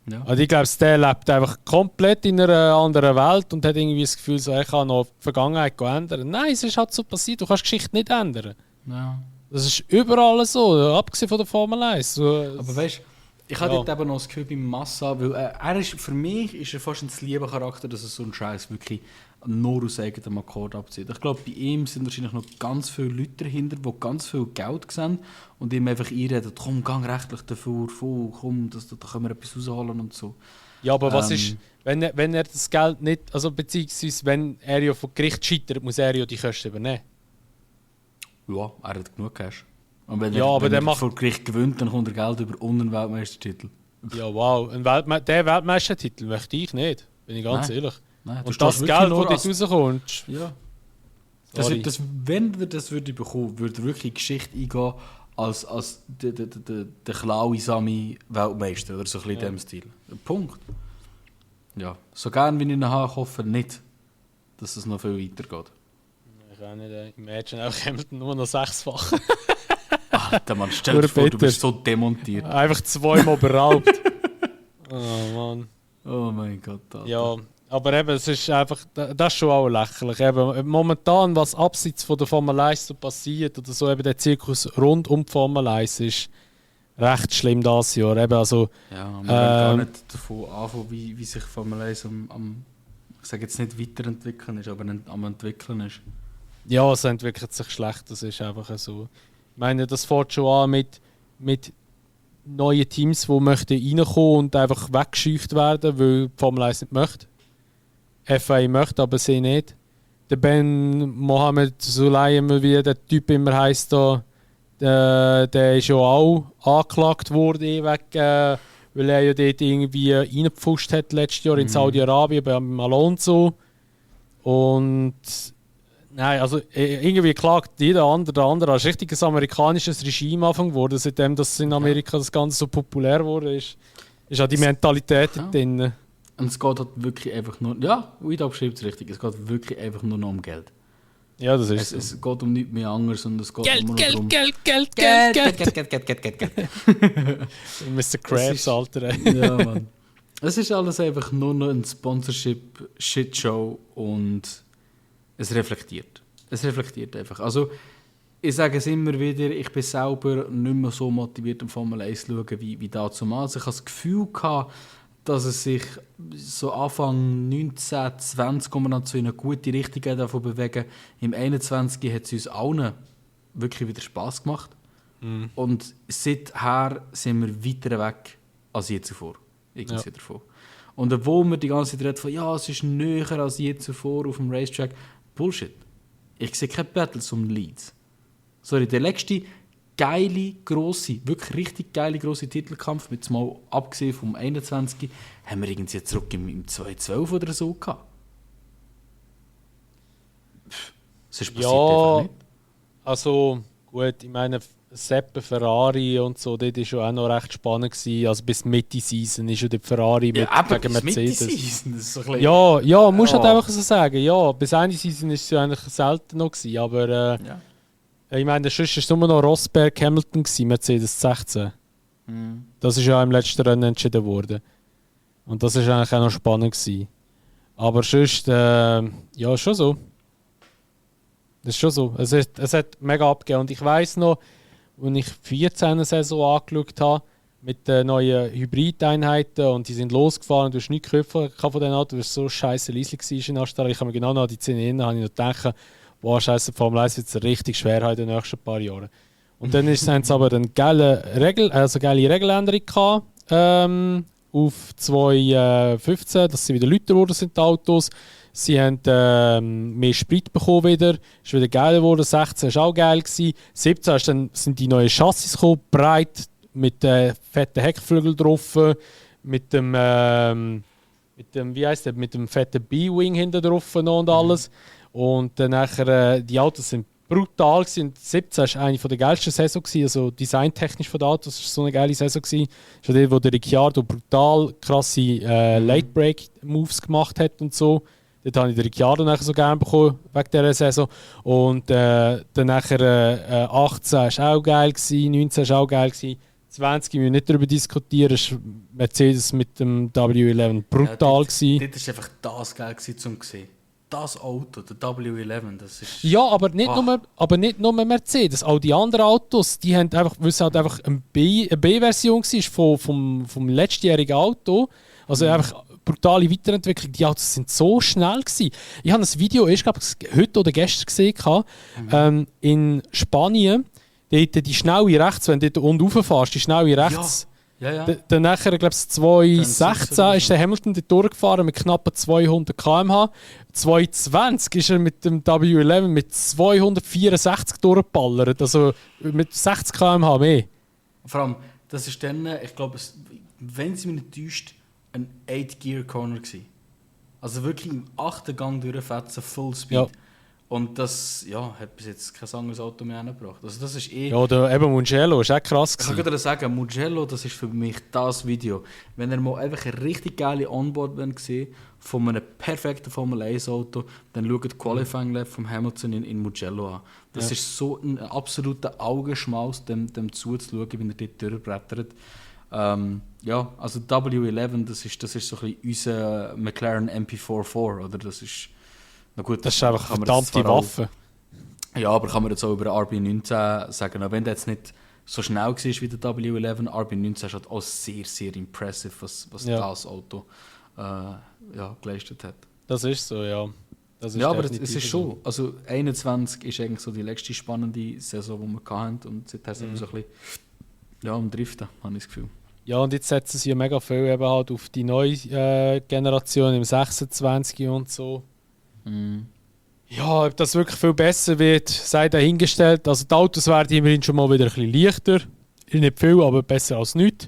Ja. Also ich glaube, der lebt einfach komplett in einer anderen Welt und hat irgendwie das Gefühl, so, ich kann noch die Vergangenheit ändern. Nein, es ist halt so passiert, du kannst die Geschichte nicht ändern. Ja. Das ist überall so, abgesehen von der Formel 1. So, aber weißt du, ich habe dort eben noch das Gefühl beim Massa, weil für mich ist er fast ein lieber Charakter, dass er so einen Scheiß wirklich nur aus eigenem Akkord abzieht. Ich glaube, bei ihm sind wahrscheinlich noch ganz viele Leute dahinter, die ganz viel Geld sehen und ihm einfach einreden, komm, gang rechtlich dafür, komm, da können wir etwas rausholen und so. Ja, aber was ist, wenn er das Geld nicht, also beziehungsweise wenn er ja vor Gericht scheitert, muss er ja die Kosten übernehmen? Ja, er hat genug Cash. Und wenn er vor Gericht gewinnt, dann kommt er Geld über und einen Weltmeistertitel. Ja, wow. Der Weltmeistertitel möchte ich nicht, bin ich ganz ehrlich. Nein, Und das Geld, das dort rauskommt, ja. sorry. Wenn ihr das würde bekommen, würde wirklich in die Geschichte eingehen als der klausame Weltmeister oder so ein bisschen in dem Stil. Punkt. Ja, so gern wie ich ihn habe, hoffe nicht, dass es noch viel weitergeht. Ich kann nicht imagine, auch Hamilton nur noch 6-fach. Alter Mann, stell dir vor, du bist so demontiert. Einfach 2-mal beraubt. Oh Mann. Oh mein Gott, Alter. Ja, aber eben, es ist einfach, das ist schon auch lächerlich. Eben, momentan, was abseits von der Formel 1 so passiert, oder so eben der Zirkus rund um die Formel 1 ist recht schlimm das Jahr. Eben, also, Ja, man will gar nicht davon anfangen, wie sich Formel 1 ich sage jetzt nicht weiterentwickeln ist, aber am entwickeln ist. ja, es entwickelt sich schlecht, das ist einfach so. Ich meine, das fängt schon an mit neuen Teams, die möchten reinkommen und einfach weggescheucht werden, weil die Formel 1 nicht möchte. FIA möchte, aber sie nicht. Der Ben Mohammed Sulayem, wie der Typ immer heisst, der ist ja auch angeklagt worden, weil er ja dort irgendwie reingepfuscht hat letztes Jahr in Saudi-Arabien beim Alonso. Und nein, also irgendwie klagt jeder andere. Der andere ist richtig ein amerikanisches Regime angefangen worden, seitdem das in Amerika das Ganze so populär wurde. Ist auch die Mentalität drin. Und es geht halt wirklich einfach nur... Ja, Uida beschreibt es richtig. Es geht wirklich einfach nur noch um Geld. Ja, das ist Es geht um nichts mehr anderes und es geht Geld, immer noch Geld, darum... Geld, Geld, Geld, Geld, Geld, Geld. Geld, Geld, Geld, Geld, Geld. Mr. Krabs, Alter. Ja, Mann. Es ist alles einfach nur noch ein Sponsorship-Shitshow und es reflektiert. Es reflektiert einfach. Also, ich sage es immer wieder, ich bin selber nicht mehr so motiviert, um Formel 1 zu schauen, wie damals. Ich hatte das Gefühl gehabt, dass es sich so Anfang 19, 20 zu in eine gute Richtung davon bewegen. Im 21 hat es uns allen wirklich wieder Spass gemacht. Und seither sind wir weiter weg als je zuvor. Irgendwie davon. Und obwohl wir die ganze Zeit reden von, ja, es ist näher als je zuvor auf dem Racetrack. Bullshit. Ich sehe keine Battles um Leads. Sorry, der letzte geile, grosse, wirklich richtig geile, grosse Titelkampf, mit mal abgesehen vom 21, haben wir irgendwie zurück im 2012 oder so gehabt. Das ist passiert einfach nicht. Also gut, ich meine, Seppe, Ferrari und so, das war schon auch noch recht spannend gewesen. Also bis Mitte-Season ist ja der Ferrari gegen Mercedes. Mitte-Season, das ist so ein bisschen... Ja, musst halt einfach so sagen. Ja, bis Ende Season war es ja eigentlich selten noch gewesen, aber ich meine, sonst war es nur noch Rosberg Hamilton gewesen, Mercedes 16. Das ist ja im letzten Rennen entschieden worden. Und das war eigentlich auch noch spannend gewesen. Aber sonst, ja, schon so. Das ist schon so. Es hat mega abgegeben. Und ich weiss noch, als ich 14 Saison angeschaut habe, mit den neuen Hybrideinheiten und die sind losgefahren und du hast nichts gekauft von diesen Autos, weil es so scheiße leislich war in Australien. Ich habe mir genau noch an die Szene erinnert, habe ich noch gedacht, boah, scheiße, Formel 1 wird es richtig schwer haben in den nächsten paar Jahren. Und dann haben sie aber eine geile Regeländerung gehabt, auf 2015, dass sie wieder lauter geworden sind, die Autos. Sie haben mehr Sprit bekommen wieder, ist wieder geil geworden. 16 war auch geil gewesen. 17 sind die neuen Chassis gekommen, breit, mit fetten Heckflügeln drauf, mit dem wie heisst der, mit dem fetten B-Wing hinten drauf noch und alles. Und dann nachher, die Autos sind brutal gewesen. 17 war eine der geilsten Saison gewesen, also designtechnisch von den Autos, das war so eine geile Saison gewesen. Das war dort, wo der Ricciardo brutal krasse Late-Break-Moves gemacht hat und so. Dort habe ich den Ricciardo nachher so gerne bekommen, wegen dieser Saison. Und dann nachher 18 war auch geil gewesen, 19 war auch geil gewesen. 20 müssen wir nicht darüber diskutieren, das war Mercedes mit dem W11 brutal gewesen. Dort war einfach das geil zum sehen. Das Auto, der W11, das ist... Ja, aber nicht nur Mercedes. Auch die anderen Autos, die haben einfach, weil es halt einfach eine B-Version war vom letztjährigen Auto. Also einfach brutale Weiterentwicklung. Die Autos sind so schnell gewesen. Ich habe ein Video, ich glaube heute oder gestern gesehen, in Spanien. Dort die schnelle rechts, wenn du dort unten rauffährst, die schnelle rechts. Ja. Dann nachher, glaube ich, 2016 ist der Hamilton dort durchgefahren mit knapp 200 km/h. 2020 ist er mit dem W11 mit 264 durchgeballert, also mit 60 km/h mehr. Vor allem, das ist dann, ich glaube, wenn sie mich nicht täuscht, ein 8-Gear-Corner gewesen. Also wirklich im 8. Gang durchfetzen, Full Speed. Ja. Und das hat bis jetzt kein anderes Auto mehr hingebracht. Also das ist Ja, oder eben Mugello, ist auch krass Ich kann gewesen. gerade sagen, Mugello, das ist für mich das Video. Wenn ihr mal einfach eine richtig geile Onboard sehen von einem perfekten Formel 1 Auto, dann schaut die Qualifying Lab vom Hamilton in Mugello an. Das ist so ein absoluter Augenschmaus, dem zuzuschauen, wie er dort durchbrettert. Also W11, das ist so ein bisschen unser McLaren MP44, oder? Das ist, na gut, Das ist einfach eine kann man verdammte Waffe. Ja, aber kann man jetzt auch über RB19 sagen, auch wenn der jetzt nicht so schnell war wie der W11, RB19 ist halt auch sehr, sehr impressive, was das Auto geleistet hat. Das ist so, ja. Das ist Ja, aber es definitiv ist schon, also 21 ist eigentlich so die letzte spannende Saison, die wir hatten, und seither sind wir so ein bisschen am Driften, habe ich das Gefühl. Ja, und jetzt setzen sie ja mega viel eben halt auf die neue Generation im 26 und so. Ja, ob das wirklich viel besser wird, sei dahingestellt. Also die Autos werden immerhin schon mal wieder ein bisschen leichter. Nicht viel, aber besser als nichts.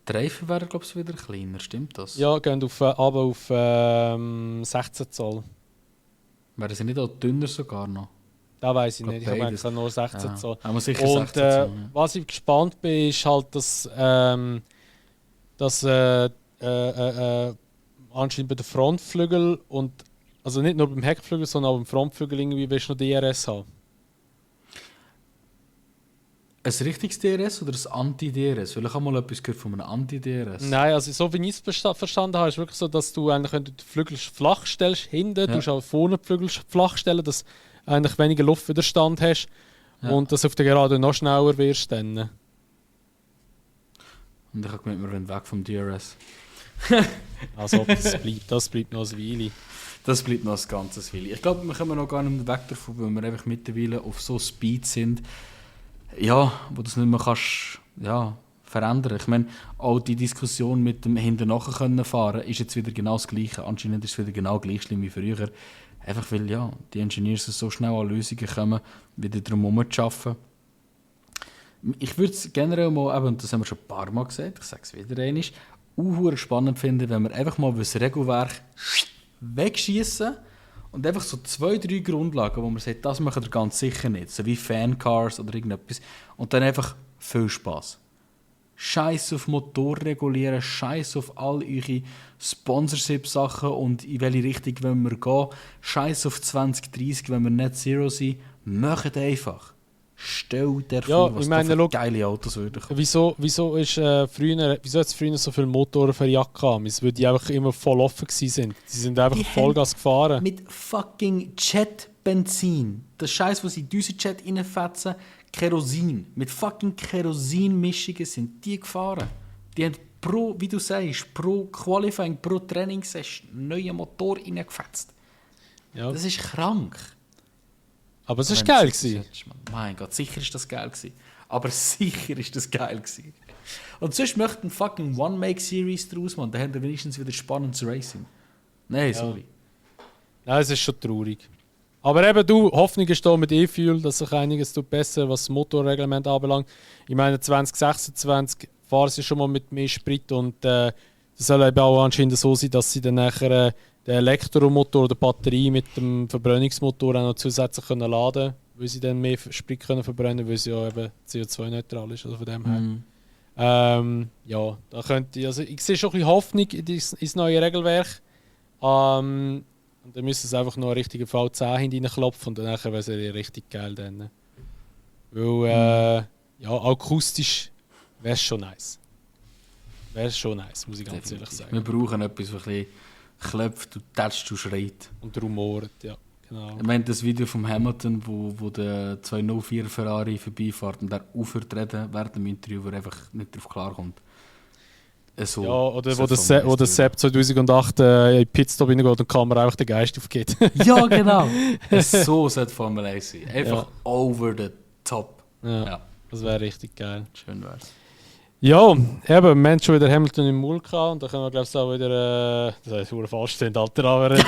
Die Reifen werden, glaube ich, wieder kleiner, stimmt das? Ja, gehen auf 16 Zoll. Wären sie nicht auch dünner sogar noch? Das weiss ich Ich nicht, ich glaub, habe beides. eigentlich nur 16 Zoll. Haben wir sicher Und 16 Zoll, ja. was ich gespannt bin, ist halt, dass anscheinend bei den Frontflügel und also nicht nur beim Heckflügel, sondern auch beim Frontflügel irgendwie willst du noch DRS haben. Ein richtiges DRS oder ein Anti-DRS? Weil ich habe mal etwas gehört von einem Anti-DRS. Nein, also so wie ich es verstanden habe, ist es wirklich so, dass du eigentlich, wenn du die Flügel flach stellst, hinten, du auch vorne die Flügel flach stellen, dass du eigentlich weniger Luftwiderstand hast und dass du auf der Gerade noch schneller wirst. Dann. Und ich habe gemeint, wir wollen weg vom DRS. Also das bleibt noch ein Weile. Das bleibt noch ein ganzes Weile. Ich glaube, wir kommen noch gar nicht weg davon, weil wir einfach mittlerweile auf so Speed sind, wo du das nicht mehr kannst, verändern. Ich meine, auch die Diskussion mit dem hinten nachher können fahren ist jetzt wieder genau das Gleiche. Anscheinend ist es wieder genau gleich schlimm wie früher. Einfach weil die Engineers so schnell an Lösungen kommen, wieder darum herum zu arbeiten. Ich würde es generell mal, und das haben wir schon ein paar Mal gesagt, ich sage es wieder einmal, auch spannend finden, wenn wir einfach mal das Regelwerk wegschießen und einfach so 2, 3 Grundlagen, wo man sagt, das machen wir ganz sicher nicht, so wie Fancars oder irgendetwas, und dann einfach viel Spaß. Scheiß auf Motor regulieren, Scheiß auf all eure Sponsorship-Sachen und in welche Richtung wollen wir gehen, Scheiß auf 2030, wenn wir Net Zero sind, macht einfach. Stell dir vor, was da für geile Autos würden kommen. Wieso ist wieso hat es früher so viele Motoren für Jacke gehabt? Weil die einfach immer voll offen waren. Sie sind einfach Vollgas gefahren. Mit fucking Jet-Benzin. Das Scheiß, was sie in Düsenjet reinfetzen, Kerosin. Mit fucking Kerosinmischungen sind die gefahren. Die haben wie du sagst, pro Qualifying, pro Trainingssession einen neuen Motor reingefetzt. Ja. Das ist krank. Aber es war geil gewesen. Mein Gott, sicher ist das geil gewesen. Aber sicher ist das geil gewesen. Und sonst möchten fucking One-Make-Series draus machen. Da haben wir wenigstens wieder spannendes Racing. Nein, sorry. Nein, es ist schon traurig. Aber eben Hoffnung ist da mit E-Fuel, dass sich einiges tut besser, was das Motorreglement anbelangt. Ich meine, 2026 fahren sie schon mal mit mehr Sprit und das soll eben auch anscheinend so sein, dass sie dann nachher den Elektromotor oder die Batterie mit dem Verbrennungsmotor auch noch zusätzlich können laden können, weil sie dann mehr Sprit können verbrennen, weil sie ja eben CO2-neutral ist. Also von dem her. Da könnte ich sehe schon ein bisschen Hoffnung ins neue Regelwerk. Und dann müssen sie einfach noch einen richtigen V10 hineinklopfen und dann wäre es richtig geil. Dann. Weil akustisch wäre es schon nice. Muss ich ganz ehrlich sagen. Wir brauchen etwas, das ein bisschen klopft und tätscht und schreit. Und rumort, ja. Genau. Ich meine, das Video vom Hamilton, wo der 204 Ferrari vorbeifährt und der aufhört zu reden während dem Interview, wo er einfach nicht darauf klarkommt. So, ja, oder wo der Sepp 2008 in Pitstop reingeht und die Kamera einfach den Geist aufgeht. Ja, genau. So sollte Formel 1 sein. Einfach over the top. Ja. Das wäre richtig geil. Schön wär's. Ja, eben, wir haben schon wieder Hamilton im Maul gehabt und da können wir, glaube ich, auch wieder, das heißt, wir falsch stehen, Alter, aber dann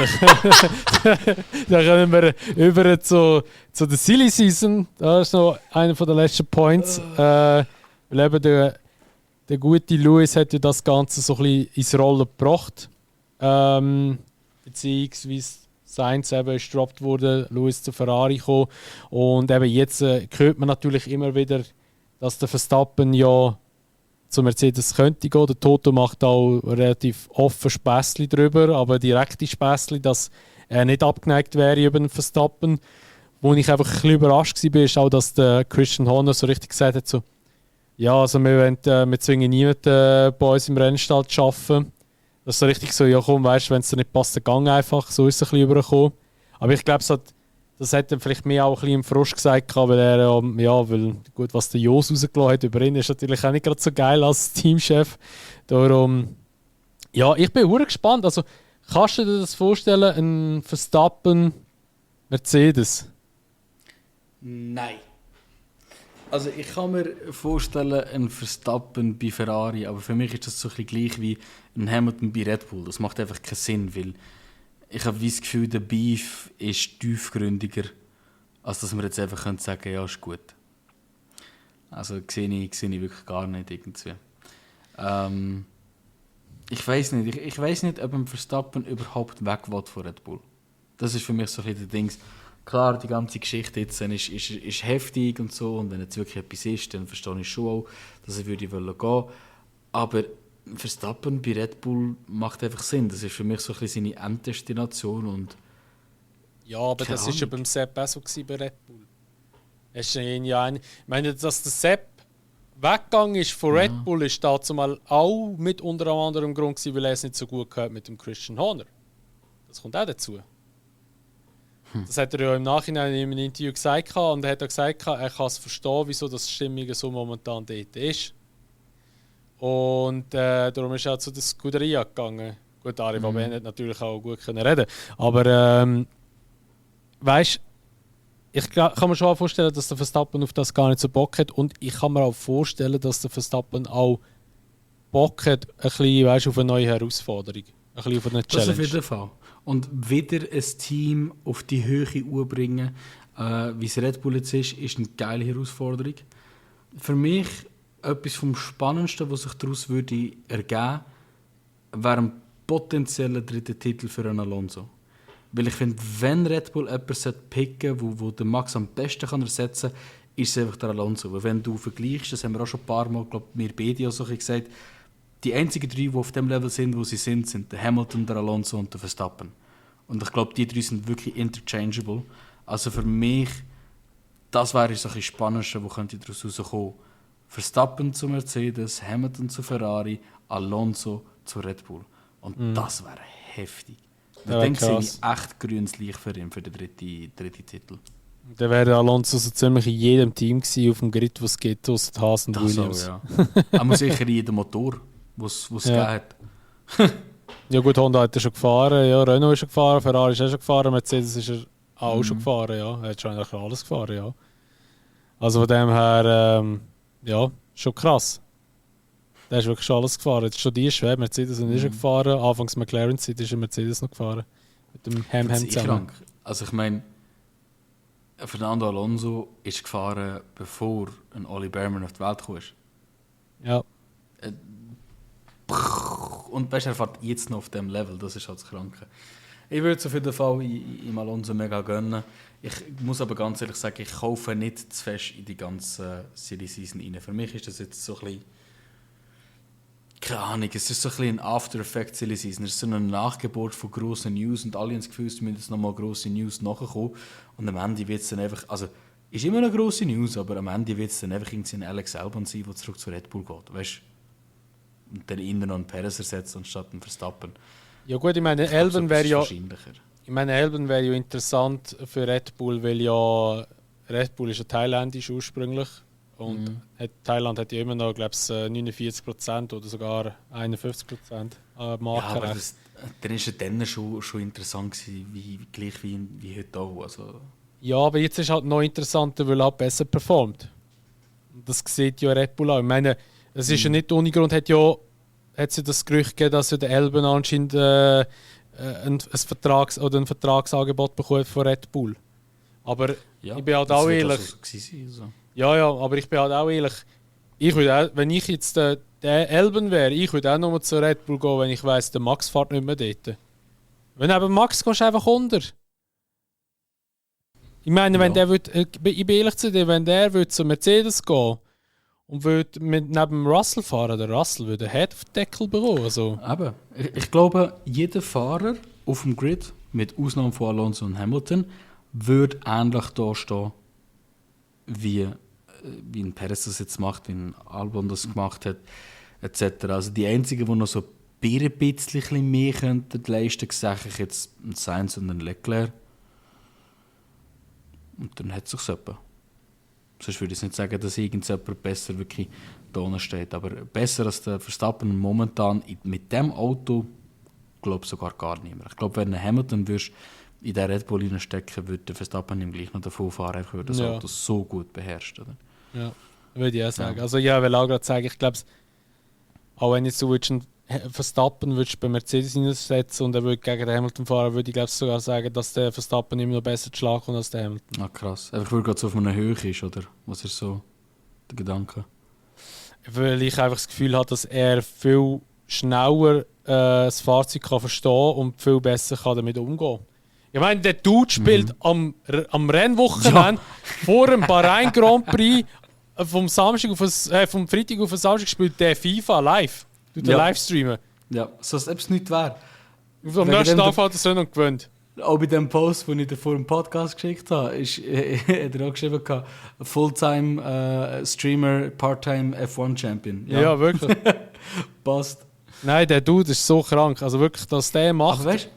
können wir über zu der Silly Season, das ist noch einer der letzten Points, weil eben der gute Lewis hat ja das Ganze so ein bisschen ins Rollen gebracht. beziehungsweise Sainz eben ist gedroppt worden, Lewis zu Ferrari gekommen. Und eben jetzt hört man natürlich immer wieder, dass der Verstappen ja zu Mercedes könnte gehen. Der Toto macht auch relativ offen Späßli drüber, aber direkte Späßli, dass er nicht abgeneigt wäre über den Verstappen. Wo ich einfach ein bisschen überrascht war, ist auch, dass der Christian Horner so richtig gesagt hat, so, ja, also wir zwingen niemanden bei uns im Rennstall zu arbeiten. Das ist so richtig so, ja komm, weißt du, wenn es dir nicht passt, dann gang einfach. So ist es ein bisschen übergekommen. Aber ich glaube, das hat dann vielleicht mehr auch ein bisschen im Frosch gesagt, weil er, weil gut, was der Jos rausgelassen hat über ihn, ist natürlich auch nicht gerade so geil als Teamchef. Darum, ja, ich bin sehr gespannt. Also, kannst du dir das vorstellen, ein Verstappen Mercedes? Nein. Also ich kann mir vorstellen, ein Verstappen bei Ferrari, aber für mich ist das so ein bisschen gleich wie ein Hamilton bei Red Bull. Das macht einfach keinen Sinn, weil ich habe das Gefühl, der Beef ist tiefgründiger, als dass wir jetzt einfach sagen können, ja, ist gut. Also sehe ich wirklich gar nicht irgendwie. Ich weiß nicht. Ich weiß nicht, ob ein Verstappen überhaupt weg will von Red Bull. Das ist für mich so ein bisschen der Ding. Klar, die ganze Geschichte jetzt ist heftig und so, und wenn jetzt wirklich etwas ist, dann verstehe ich schon auch, dass er gehen würde. Aber Verstappen bei Red Bull macht einfach Sinn. Das ist für mich so ein bisschen seine Enddestination. Und ja, aber das war ja beim Sepp auch so bei Red Bull. Ich meine, dass der Sepp weggegangen ist von Red Bull, ist dazu mal auch mit unter anderem Grund gewesen, weil er es nicht so gut gehört mit dem Christian Horner. Das kommt auch dazu. Das hat er ja im Nachhinein in einem Interview gesagt, und er hat auch gesagt, er kann es verstehen, wieso das Stimmung so momentan dort ist. Und darum ist er auch zu der Scuderia gegangen. Gut, Ari Vaben hat natürlich auch gut können reden. Aber weißt, ich kann mir schon vorstellen, dass der Verstappen auf das gar nicht so Bock hat. Und ich kann mir auch vorstellen, dass der Verstappen auch Bock hat, ein bisschen, weißt, auf eine neue Herausforderung. Ein bisschen auf eine Challenge. Das auf jeden Fall. Und wieder ein Team auf die Höhe bringen, wie es Red Bull jetzt ist eine geile Herausforderung. Für mich etwas vom Spannendsten, was sich daraus würde ergeben, wäre ein potenzieller dritter Titel für einen Alonso. Weil ich finde, wenn Red Bull jemanden picken sollte, wo der Max am besten kann ersetzen kann, ist es einfach der Alonso. Weil wenn du vergleichst, das haben wir auch schon ein paar Mal, glaube ich, wir beide auch so gesagt, die einzigen drei, die auf dem Level sind, wo sie sind der Hamilton, der Alonso und der Verstappen. Und ich glaube, die drei sind wirklich interchangeable. Also für mich, das wäre so ein Spannendste, wo könnte daraus rauskommen. Verstappen zu Mercedes, Hamilton zu Ferrari, Alonso zu Red Bull. Und das wäre heftig. Ich denke, sehe ich echt grünes Licht für ihn, für den dritten Titel. Dann wäre Alonso so ziemlich in jedem Team gewesen, auf dem Grid, wo es geht, aus Haas und Williams. Auch, ja. Aber sicher in jedem Motor, was es gegeben hat. Ja gut, Honda hat er schon gefahren, ja, Renault ist schon gefahren, Ferrari ist auch schon gefahren, Mercedes ist er auch schon gefahren, ja. Er hat schon eigentlich alles gefahren, ja. Also von dem her, ja, schon krass. Der ist wirklich schon alles gefahren. Jetzt schon die schwer, Mercedes sind schon gefahren, anfangs McLaren-Zeit ist Mercedes noch gefahren. Mit dem Ham zusammen. Also ich meine, Fernando Alonso ist gefahren, bevor ein Oli Berman auf die Welt kam. Ja. Und weißt, er fährt jetzt noch auf dem Level, das ist halt das Kranke. Ich würde es auf jeden Fall im Alonso mega gönnen. Ich muss aber ganz ehrlich sagen, ich kaufe nicht zu fest in die ganze Silly Season rein. Für mich ist das jetzt so ein bisschen, keine Ahnung, es ist so ein bisschen ein After-Effect Silly Season. Es ist so ein Nachgebot von grossen News und alle haben das Gefühl, es müssen jetzt nochmal grosse News nachkommen. Und am Ende wird es dann einfach, also ist immer eine grosse News, aber am Ende wird es dann einfach ein Alex Albon sein, der zurück zu Red Bull geht. Weißt? Und dann innen noch einen Perez ersetzt anstatt einen Verstappen. Ja gut, ich meine, Albon wäre ja interessant für Red Bull, weil ja Red Bull ist ja thailändisch ursprünglich und Thailand hat ja immer noch, glaube ich, 49% oder sogar 51% Marke. Ja, aber dann war es dann schon interessant gewesen, gleich wie heute auch. Also. Ja, aber jetzt ist halt noch interessanter, weil er halt besser performt. Das sieht ja Red Bull auch. Ich meine, es ist ja nicht ohne Grund, hat es ja das Gerücht gegeben, dass ja der Albon anscheinend ein Vertragsangebot bekommt von Red Bull. Aber ja, ich bin halt auch ehrlich. Also. Ja, aber ich bin halt auch ehrlich. Wenn ich jetzt der Albon wäre, ich würde auch nochmal zu Red Bull gehen, wenn ich weiss, der Max fährt nicht mehr dort. Wenn du eben Max gehst, einfach unter. Ich meine, wenn der würd, ich bin ehrlich zu dir, wenn der würd zu Mercedes gehen und würde neben Russell fahren, der Russell würde einen Head auf den Deckel bekommen. Also. Eben. Ich glaube, jeder Fahrer auf dem Grid, mit Ausnahme von Alonso und Hamilton, würde ähnlich da stehen, wie ein Perez das jetzt macht, wie ein Albon das gemacht hat, etc. Also die einzigen, die noch so ein bisschen mehr könnten leisten, sage ich jetzt ein Sainz und ein Leclerc. Und dann hat es sich etwa. Sonst würde ich nicht sagen, dass irgendjemand besser wirklich da unten steht. Aber besser als der Verstappen momentan mit dem Auto, glaube ich sogar gar nicht mehr. Ich glaube, wenn ein Hamilton würdest in der Red Bull reinstecken, würde der Verstappen ihm gleich noch davon fahren, einfach weil das Auto so gut beherrscht. Oder? Ja, würde ich auch sagen. Also ja, ich will auch gerade sagen, ich glaube, auch wenn jetzt so einen Verstappen würdest bei Mercedes hineinsetzen und er würde gegen den Hamilton fahren, würde ich glaube sogar sagen, dass der Verstappen immer noch besser zu schlagen kommt als der Hamilton. Ah, krass. Einfach weil er gerade so auf einer Höhe ist, oder? Was ist so der Gedanke? Weil ich einfach das Gefühl habe, dass er viel schneller das Fahrzeug kann verstehen und viel besser kann damit umgehen. Ich meine, der Dude spielt am Rennwochenende vor dem Bahrain Grand Prix vom Freitag auf den Samstag spielt der FIFA live. Tut der Livestreamen. Ja, so als ob es nicht wäre. Am nächsten Tag fährt er und gewinnt. Auch bei dem Post, den ich dir vor dem Podcast geschickt habe, hat er auch geschrieben, Fulltime Streamer, Part-Time F1 Champion. Ja, wirklich. Passt. Nein, der Dude ist so krank. Also wirklich, dass der macht. Aber weißt,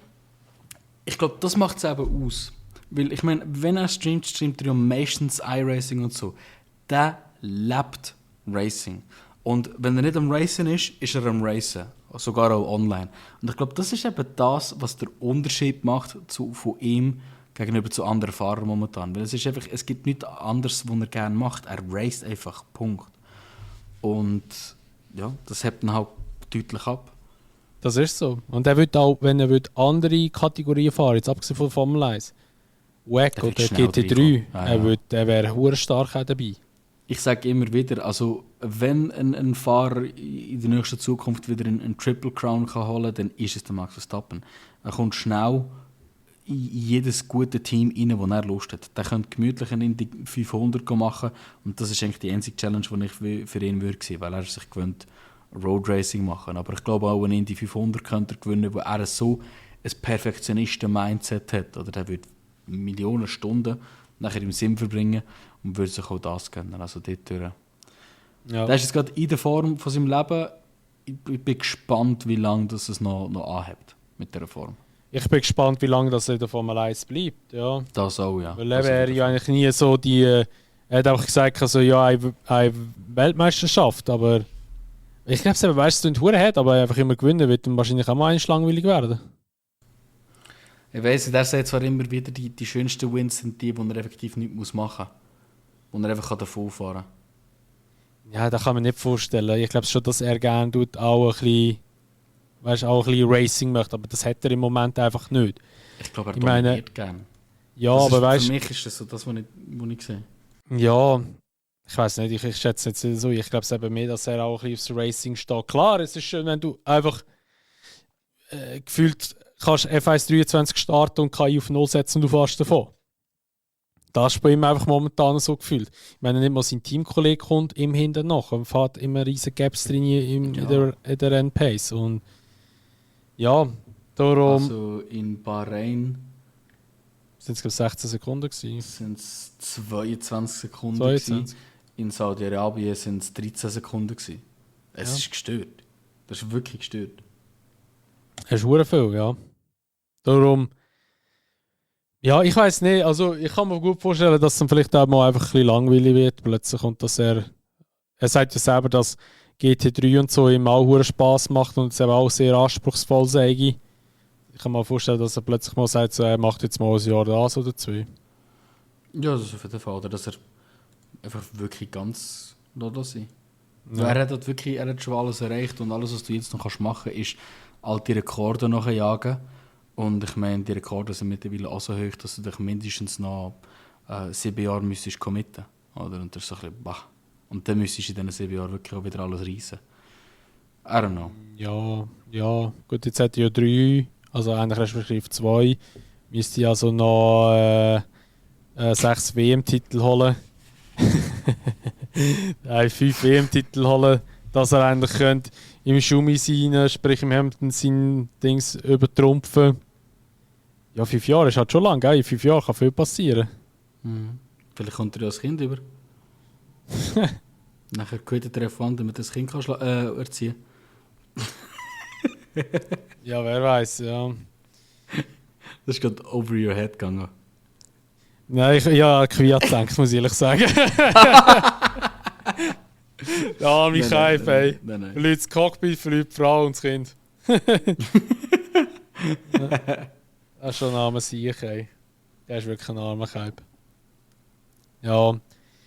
ich glaube, das macht es eben aus. Weil ich meine, wenn er streamt er ja meistens iRacing und so. Der lebt Racing. Und wenn er nicht am Racen ist er am Racen. Sogar auch online. Und ich glaube, das ist eben das, was der Unterschied macht von ihm gegenüber zu anderen Fahrern momentan. Weil es gibt nichts anderes, was er gerne macht. Er racet einfach. Punkt. Und ja, das hebt ihn halt deutlich ab. Das ist so. Und er wird auch, wenn er andere Kategorien fahren, jetzt abgesehen von Formel 1, WEC oder GT3, er wäre hure stark auch dabei. Ich sage immer wieder, also wenn ein Fahrer in der nächsten Zukunft wieder einen Triple Crown kann holen kann, dann ist es der Max Verstappen. Er kommt schnell in jedes gute Team rein, wo er Lust hat. Der könnte gemütlich einen Indy 500 machen und das ist eigentlich die einzige Challenge, die ich für ihn würde sehen, weil er sich gewöhnt Road Racing machen. Aber ich glaube auch, einen Indy 500 könnte er gewinnen, wo er so ein Perfektionisten-Mindset hat. Oder der würde Millionen Stunden nachher im Sim verbringen und würde sich auch das gönnen. Also dort durch. Ja. Der ist jetzt gerade in der Form von seinem Leben. Ich bin gespannt, wie lange das es noch anhebt mit dieser Form. Ich bin gespannt, wie lange das in der Formel 1 bleibt. Ja. Das auch, ja. Weil er ja eigentlich nie so die... er hat auch gesagt, also, ja, eine Weltmeisterschaft, aber... Ich glaube, er weiß, dass er hat, aber einfach immer gewinnen wird und wahrscheinlich auch mal langweilig werden. Ich weiss, er sagt zwar immer wieder, die schönsten Wins sind die, wo er effektiv nichts machen muss. Wo er einfach davon fahren kann. Ja, das kann man nicht vorstellen. Ich glaube schon, dass er gerne auch ein bisschen Racing möchte, aber das hat er im Moment einfach nicht. Ich glaube, er dominiert gerne. Ja, aber weißt für mich ist das so das, was ich sehe. Ja, ich weiß nicht, ich schätze jetzt nicht so. Ich glaube es eben mehr, dass er auch ein bisschen aufs Racing steht. Klar, es ist schön, wenn du einfach gefühlt kannst F1 23 starten und KI auf 0 setzen und du fährst davon. Das ist bei ihm einfach momentan so gefühlt. Ich meine, nicht mal sein Teamkollege kommt ihm hinten nach und fährt immer riesige Gaps drin in der Rennpace. Und ja, darum... Also in Bahrain... Sind es 16 Sekunden gewesen? Sind es 22 Sekunden 22. In Saudi-Arabien sind es 13 Sekunden gewesen. Es Ja. ist gestört. Das ist wirklich gestört. Es ist verdammt viel, ja. Darum... Ja, ich weiß nicht. Also ich kann mir gut vorstellen, dass es dann vielleicht auch mal einfach ein bisschen langweilig wird plötzlich und dass er sagt ja selber, dass GT3 und so ihm auch verdammt Spass macht und es eben auch sehr anspruchsvoll sei. Ich kann mir vorstellen, dass er plötzlich mal sagt, so, er macht jetzt mal ein Jahr das oder zwei. Ja, das ist auf jeden Fall. Oder dass er einfach wirklich ganz da sein. Ja. Er hat schon alles erreicht und alles, was du jetzt noch machen kannst, ist alte Rekorde nachjagen. Und ich meine, die Rekorde sind mittlerweile auch so hoch, dass du dich mindestens noch 7 Jahre müsstest committen. Oder? Und das ist so ein bisschen, bah. Und dann müsstest du in diesen 7 Jahren wirklich auch wieder alles reissen. I don't know. Ja. Gut, jetzt hat er ja 3 also eigentlich respektive 2, müsste also noch 6 WM-Titel holen. Nein, 5 WM-Titel holen, dass er eigentlich könnte im Schumi sein, sprich im Hampton sein Dings übertrumpfen. Ja, 5 Jahre ist halt schon lang, gell? In 5 Jahren kann viel passieren. Vielleicht kommt er ja als Kind über. Nachher quittet er F1, damit das Kind kann erziehen Ja, wer weiß, ja. Das ist gerade over your head gegangen. Nein, Quiat gedacht, muss ich ehrlich sagen. Ja, mich Kaif, ey. Nein. Verliert das Cockpit, verliert die Frau und das Kind. Das ist schon ein armer Sieg, ey. Der ist wirklich ein armer Kaib. Ja,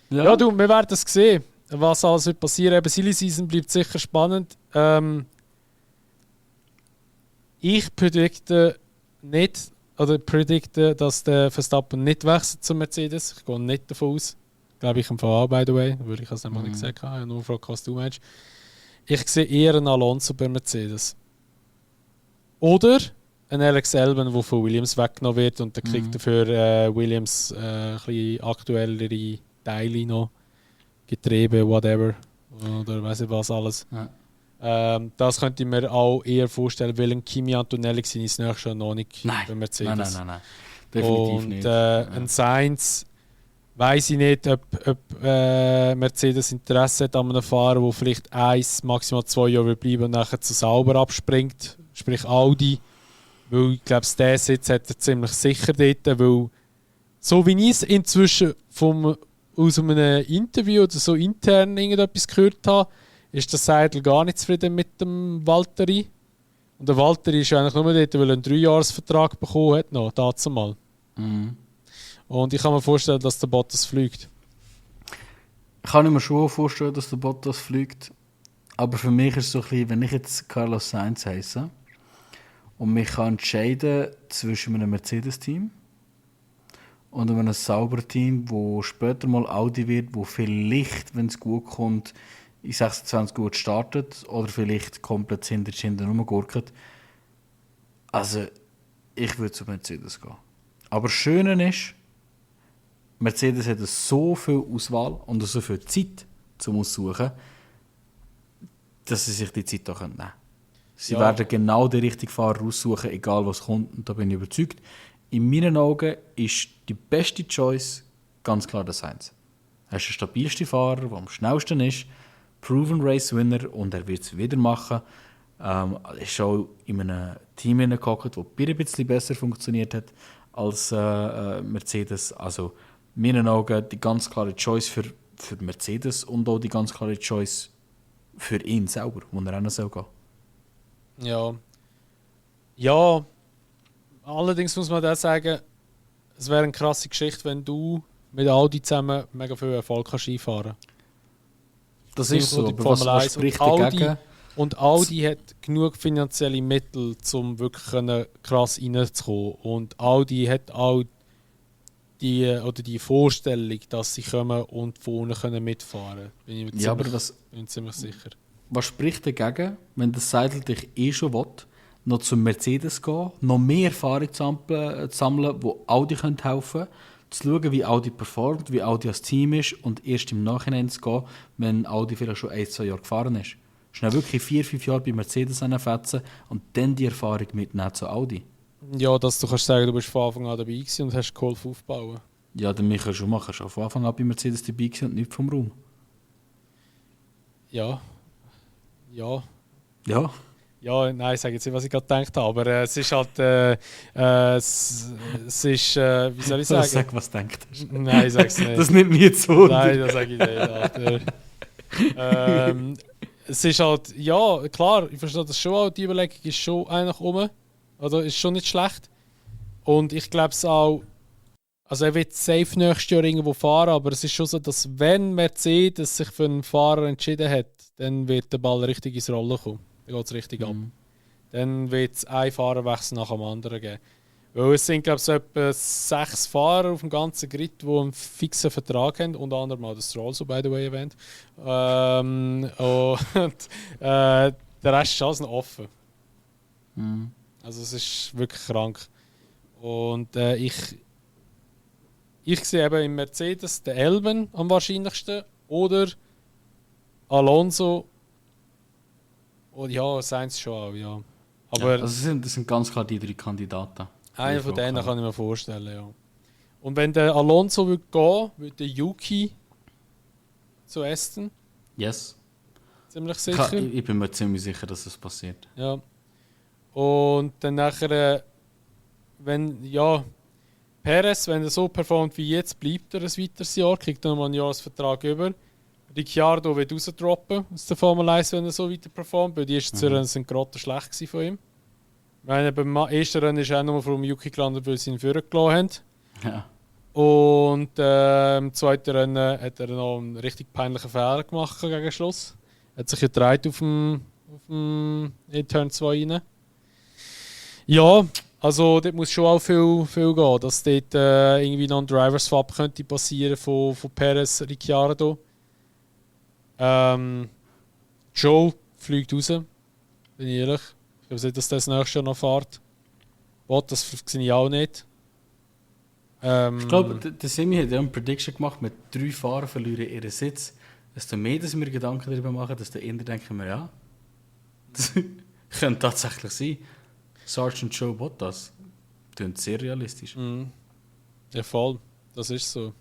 du, wir werden es sehen, was alles wird passieren. Eben, Silly Season bleibt sicher spannend. Ich predikte, dass der Verstappen nicht wechselt zum Mercedes. Ich gehe nicht davon aus. Glaube ich im Fall, by the way. Würde ich es nämlich nicht gesagt haben. Nur gefragt, was du meinst. Ich sehe eher einen Alonso bei Mercedes. Oder ein Alex Albon, der von Williams weggenommen wird und dann kriegt dafür Williams ein bisschen aktuellere Teile noch. Getriebe, whatever. Oder weiss ich was alles. Ja. Das könnte ich mir auch eher vorstellen, weil ein Kimi Antonelli sind ins nächste Jahr noch nicht bei Mercedes. Nein. Definitiv und, nicht. Ein Sainz weiss ich nicht, ob Mercedes Interesse hat an einem Fahrer, der vielleicht 1, maximal 2 Jahre bleiben und nachher zu sauber abspringt. Sprich Audi. Weil ich glaube, der Sitz hat er ziemlich sicher dort, weil so wie ich es inzwischen aus einem Interview oder so intern irgendetwas gehört habe, ist der Seidel gar nicht zufrieden mit dem Valtteri. Und der Valtteri ist eigentlich nur dort, weil er einen 3-Jahres-Vertrag bekommen hat, noch, dazu mal. Und ich kann mir vorstellen, dass der Bottas fliegt. Kann ich mir schon vorstellen, dass der Bottas fliegt. Aber für mich ist es so ein bisschen, wenn ich jetzt Carlos Sainz heisse und mich kann entscheiden zwischen einem Mercedes-Team und einem sauberen Team, wo später mal Audi wird, wo vielleicht, wenn es gut kommt, in 26 gut startet oder vielleicht komplett hinten rumgurkt. Also, ich würde zu Mercedes gehen. Aber das Schöne ist, Mercedes hat so viel Auswahl und so viel Zeit zum Aussuchen, dass sie sich die Zeit auch nehmen können. Sie werden genau den richtigen Fahrer aussuchen, egal was kommt. Und da bin ich überzeugt. In meinen Augen ist die beste Choice ganz klar der Sainz. Er ist der stabilste Fahrer, der am schnellsten ist, Proven Race Winner und er wird es wieder machen. Er ist auch in einem Team hineingehockt, das ein bisschen besser funktioniert hat als Mercedes. Also in meinen Augen die ganz klare Choice für Mercedes und auch die ganz klare Choice für ihn selber, wo er auch noch gehen soll. Ja, allerdings muss man da sagen, es wäre eine krasse Geschichte, wenn du mit Audi zusammen mega viel Erfolg kannst einfahren. Das ist so, aber was spricht dagegen? Und Audi hat genug finanzielle Mittel, um wirklich krass reinzukommen. Und Audi hat auch die Vorstellung, dass sie kommen und vorne mitfahren können. Bin ich ziemlich sicher. Was spricht dagegen, wenn der Seidel dich schon will, noch zum Mercedes gehen, noch mehr Erfahrung zu sammeln, wo Audi helfen können, zu schauen, wie Audi performt, wie Audi als Team ist und erst im Nachhinein zu gehen, wenn Audi vielleicht schon 1-2 Jahre gefahren ist. Schnell wirklich 4-5 Jahre bei Mercedes anfetzen und dann die Erfahrung mitnehmen zu Audi. Ja, dass du kannst sagen, du bist von Anfang an dabei gewesen und hast geholfen aufbauen. Ja, der Michael Schumacher ist auch von Anfang an bei Mercedes dabei gewesen und nicht vom Raum. Ja. Ja, nein, ich sage jetzt nicht, was ich gerade gedacht habe, aber es ist halt, es ist, wie soll ich sagen? Sag, was du denkt hast. Nein, ich sag's nicht. Das nimmt mich jetzt so. Nein, das sage ich nicht. Es ist halt, ja, klar, ich verstehe das schon, die Überlegung ist schon eigentlich oder ist schon nicht schlecht. Und ich glaube es auch, also er wird safe nächstes Jahr irgendwo fahren, aber es ist schon so, dass wenn Mercedes sich für einen Fahrer entschieden hat, dann wird der Ball richtig ins Rollen kommen. Dann geht es richtig ab. Dann wird es einen Fahrerwechsel nach dem anderen geben. Weil es sind, glaube ich, so etwa 6 Fahrer auf dem ganzen Grid, die einen fixen Vertrag haben, unter anderem auch das Stroll, so by the way erwähnt. Und der Rest ist alles noch offen. Also es ist wirklich krank. Und ich sehe eben im Mercedes den Elben am wahrscheinlichsten oder Alonso. Oh, ja, Sainz schon auch, ja. Aber ja, also das sind ganz klar die 3 Kandidaten. einer von denen kann ich mir vorstellen, ja. Und wenn der Alonso würde gehen, würde der Yuki zu Aston. Yes. Ziemlich sicher. Ich bin mir ziemlich sicher, dass das passiert. Ja. Und dann nachher, wenn, ja, Perez, wenn er so performt wie jetzt, bleibt er ein weiteres Jahr, kriegt er nochmal einen Jahresvertrag über. Ricciardo wird rausdroppen aus der Formel 1, wenn er so weiter performt, weil die ersten Rennen sind gerade schlecht gewesen von ihm. Ich meine, beim ersten Rennen ist er auch nur vom Yuki gelandet, weil sie ihn vorher gelassen haben. Ja. Und im zweiten Rennen hat er noch einen richtig peinlichen Fehler gemacht gegen Schluss. Er hat sich gedreht auf dem in Turn 2 rein. Ja, also dort muss schon auch viel gehen, dass dort irgendwie noch ein Driver-Swap könnte passieren von Perez Ricciardo. Joe fliegt raus, bin ich ehrlich. Ich glaube nicht, dass das nächste Jahr noch fährt. Das sehe ich auch nicht. Ich glaube, der Semi hat ja eine Prediction gemacht, mit 3 Fahrern verlieren ihren Sitz. Desto mehr, dass wir Gedanken darüber machen, desto eher denken wir, ja, das könnte tatsächlich sein. Sergeant Joe Bottas. Klingt sehr realistisch. Ja, voll. Das ist so.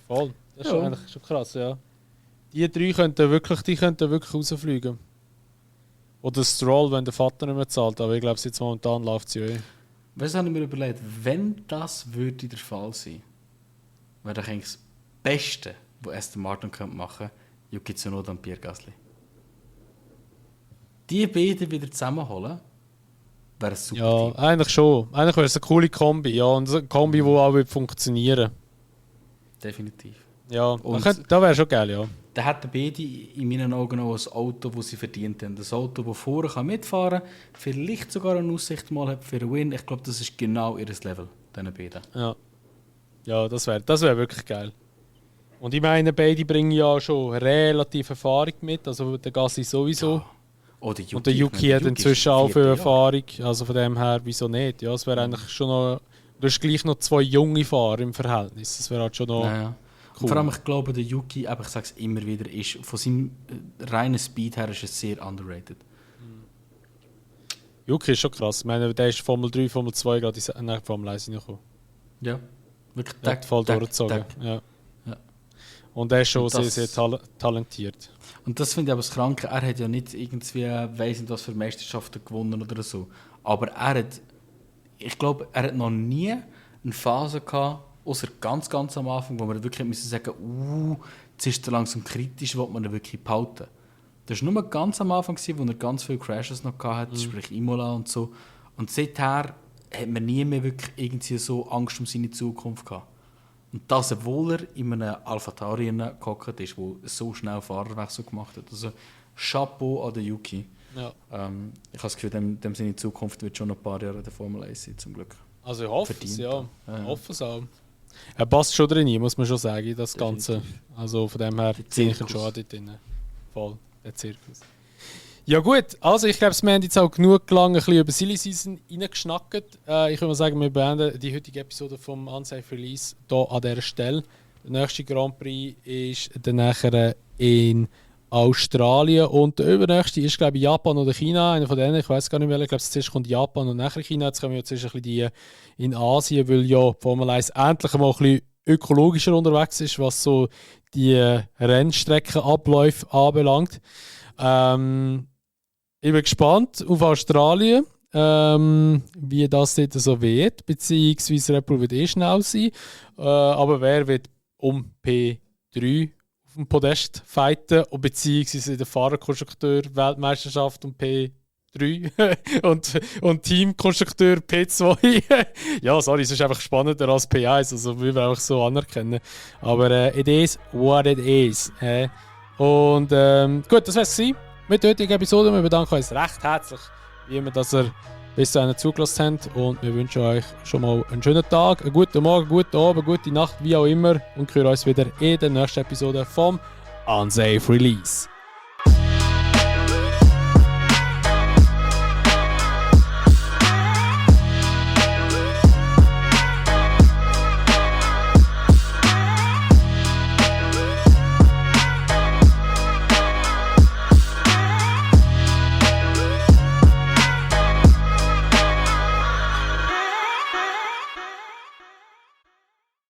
Voll. Das ist eigentlich schon krass, ja. Die 3 könnten wirklich rausfliegen. Oder Stroll, wenn der Vater nicht mehr zahlt. Aber ich glaube, jetzt momentan läuft es ja eh. Was habe ich mir überlegt, wenn das würde der Fall sein, wäre doch eigentlich das Beste, was Aston Martin machen könnte, Yuki Tsunoda und Pierre Gasly. Die beiden wieder zusammenholen, wäre es super. Ja, eigentlich schon. Eigentlich wäre es eine coole Kombi. Ja, und eine Kombi, die auch funktionieren wird. Definitiv. Ja, das wäre schon geil, ja. Da hätten beide in meinen Augen auch ein Auto, das sie verdient haben. Ein Auto, das vorne mitfahren kann, vielleicht sogar eine Aussicht mal hat für einen Win. Ich glaube, das ist genau ihr Level, diese beiden. Ja, ja, das wär wirklich geil. Und ich meine, beide bringen ja schon relativ Erfahrung mit. Also der Gasly sowieso. Ja. Oh, der Yuki, und der Yuki hat inzwischen auch viel Erfahrung. Also von dem her, wieso nicht? Ja, es wäre eigentlich schon noch... Du hast gleich noch 2 junge Fahrer im Verhältnis. Das wäre halt schon noch... Ja. Cool. Vor allem, ich glaube, der Yuki, aber ich sage es immer wieder, ist von seinem reinen Speed her ist es sehr underrated. Yuki ist schon krass. Ich meine, der ist Formel 3, Formel 2 gerade in der Formel 1 reingekommen. Ja, wirklich voll durchgezogen. Ja. Und er ist schon sehr talentiert. Und das finde ich aber das Kranke. Er hat ja nicht irgendwie, weiss nicht was für Meisterschaften gewonnen oder so. Aber ich glaube, er hat noch nie eine Phase gehabt, außer ganz am Anfang, wo man wirklich sagen musste, jetzt ist er langsam kritisch, will man ihn wirklich behalten. Das war nur ganz am Anfang, wo er ganz viele Crashes noch hatte, sprich Imola und so. Und seither hat man nie mehr wirklich irgendwie so Angst um seine Zukunft gehabt. Und das, obwohl er in einem AlphaTauri gehockt ist, der so schnell Fahrerwechsel gemacht hat. Also Chapeau an den Yuki. Ja. Ich habe das Gefühl, dem seine Zukunft wird schon noch ein paar Jahre in der Formel 1 sein, zum Glück. Also ich hoffe es, ja. Ich hoffe es auch. Er passt schon drin, muss man schon sagen, das Ganze. Also von dem her ziehe ich ihn schon dort drin. Voll, der Zirkus. Ja gut, also ich glaube, wir haben jetzt auch genug lang ein bisschen über Silly Season reingeschnackt. Ich würde mal sagen, wir beenden die heutige Episode vom Unsafe Release hier an dieser Stelle. Der nächste Grand Prix ist dann nachher in Australien und der übernächste ist, glaube ich, Japan oder China. Einer von denen, ich weiß gar nicht mehr. Ich glaube, zuerst kommt Japan und nachher China. Jetzt kommen wir zuerst ein bisschen die in Asien, weil ja die Formel 1 endlich mal ein bisschen ökologischer unterwegs ist, was so die Rennstreckenabläufe anbelangt. Ich bin gespannt auf Australien, wie das dort so wird, beziehungsweise Red Bull wird schnell sein. Aber wer wird um P3 auf dem Podest fighten, beziehungsweise in der Fahrerkonstrukteur-Weltmeisterschaft um P3 und Teamkonstrukteur P2. Ja, sorry, es ist einfach spannender als P1, also wir einfach so anerkennen. Aber it is what it is. Und gut, das war's mit der heutigen Episode. Wir bedanken uns recht herzlich, wie immer, dass ihr bis dahin zugelassen habt. Und wir wünschen euch schon mal einen schönen Tag, einen guten Morgen, guten Abend, gute Nacht, wie auch immer. Und hören uns wieder in der nächsten Episode vom Unsafe Release.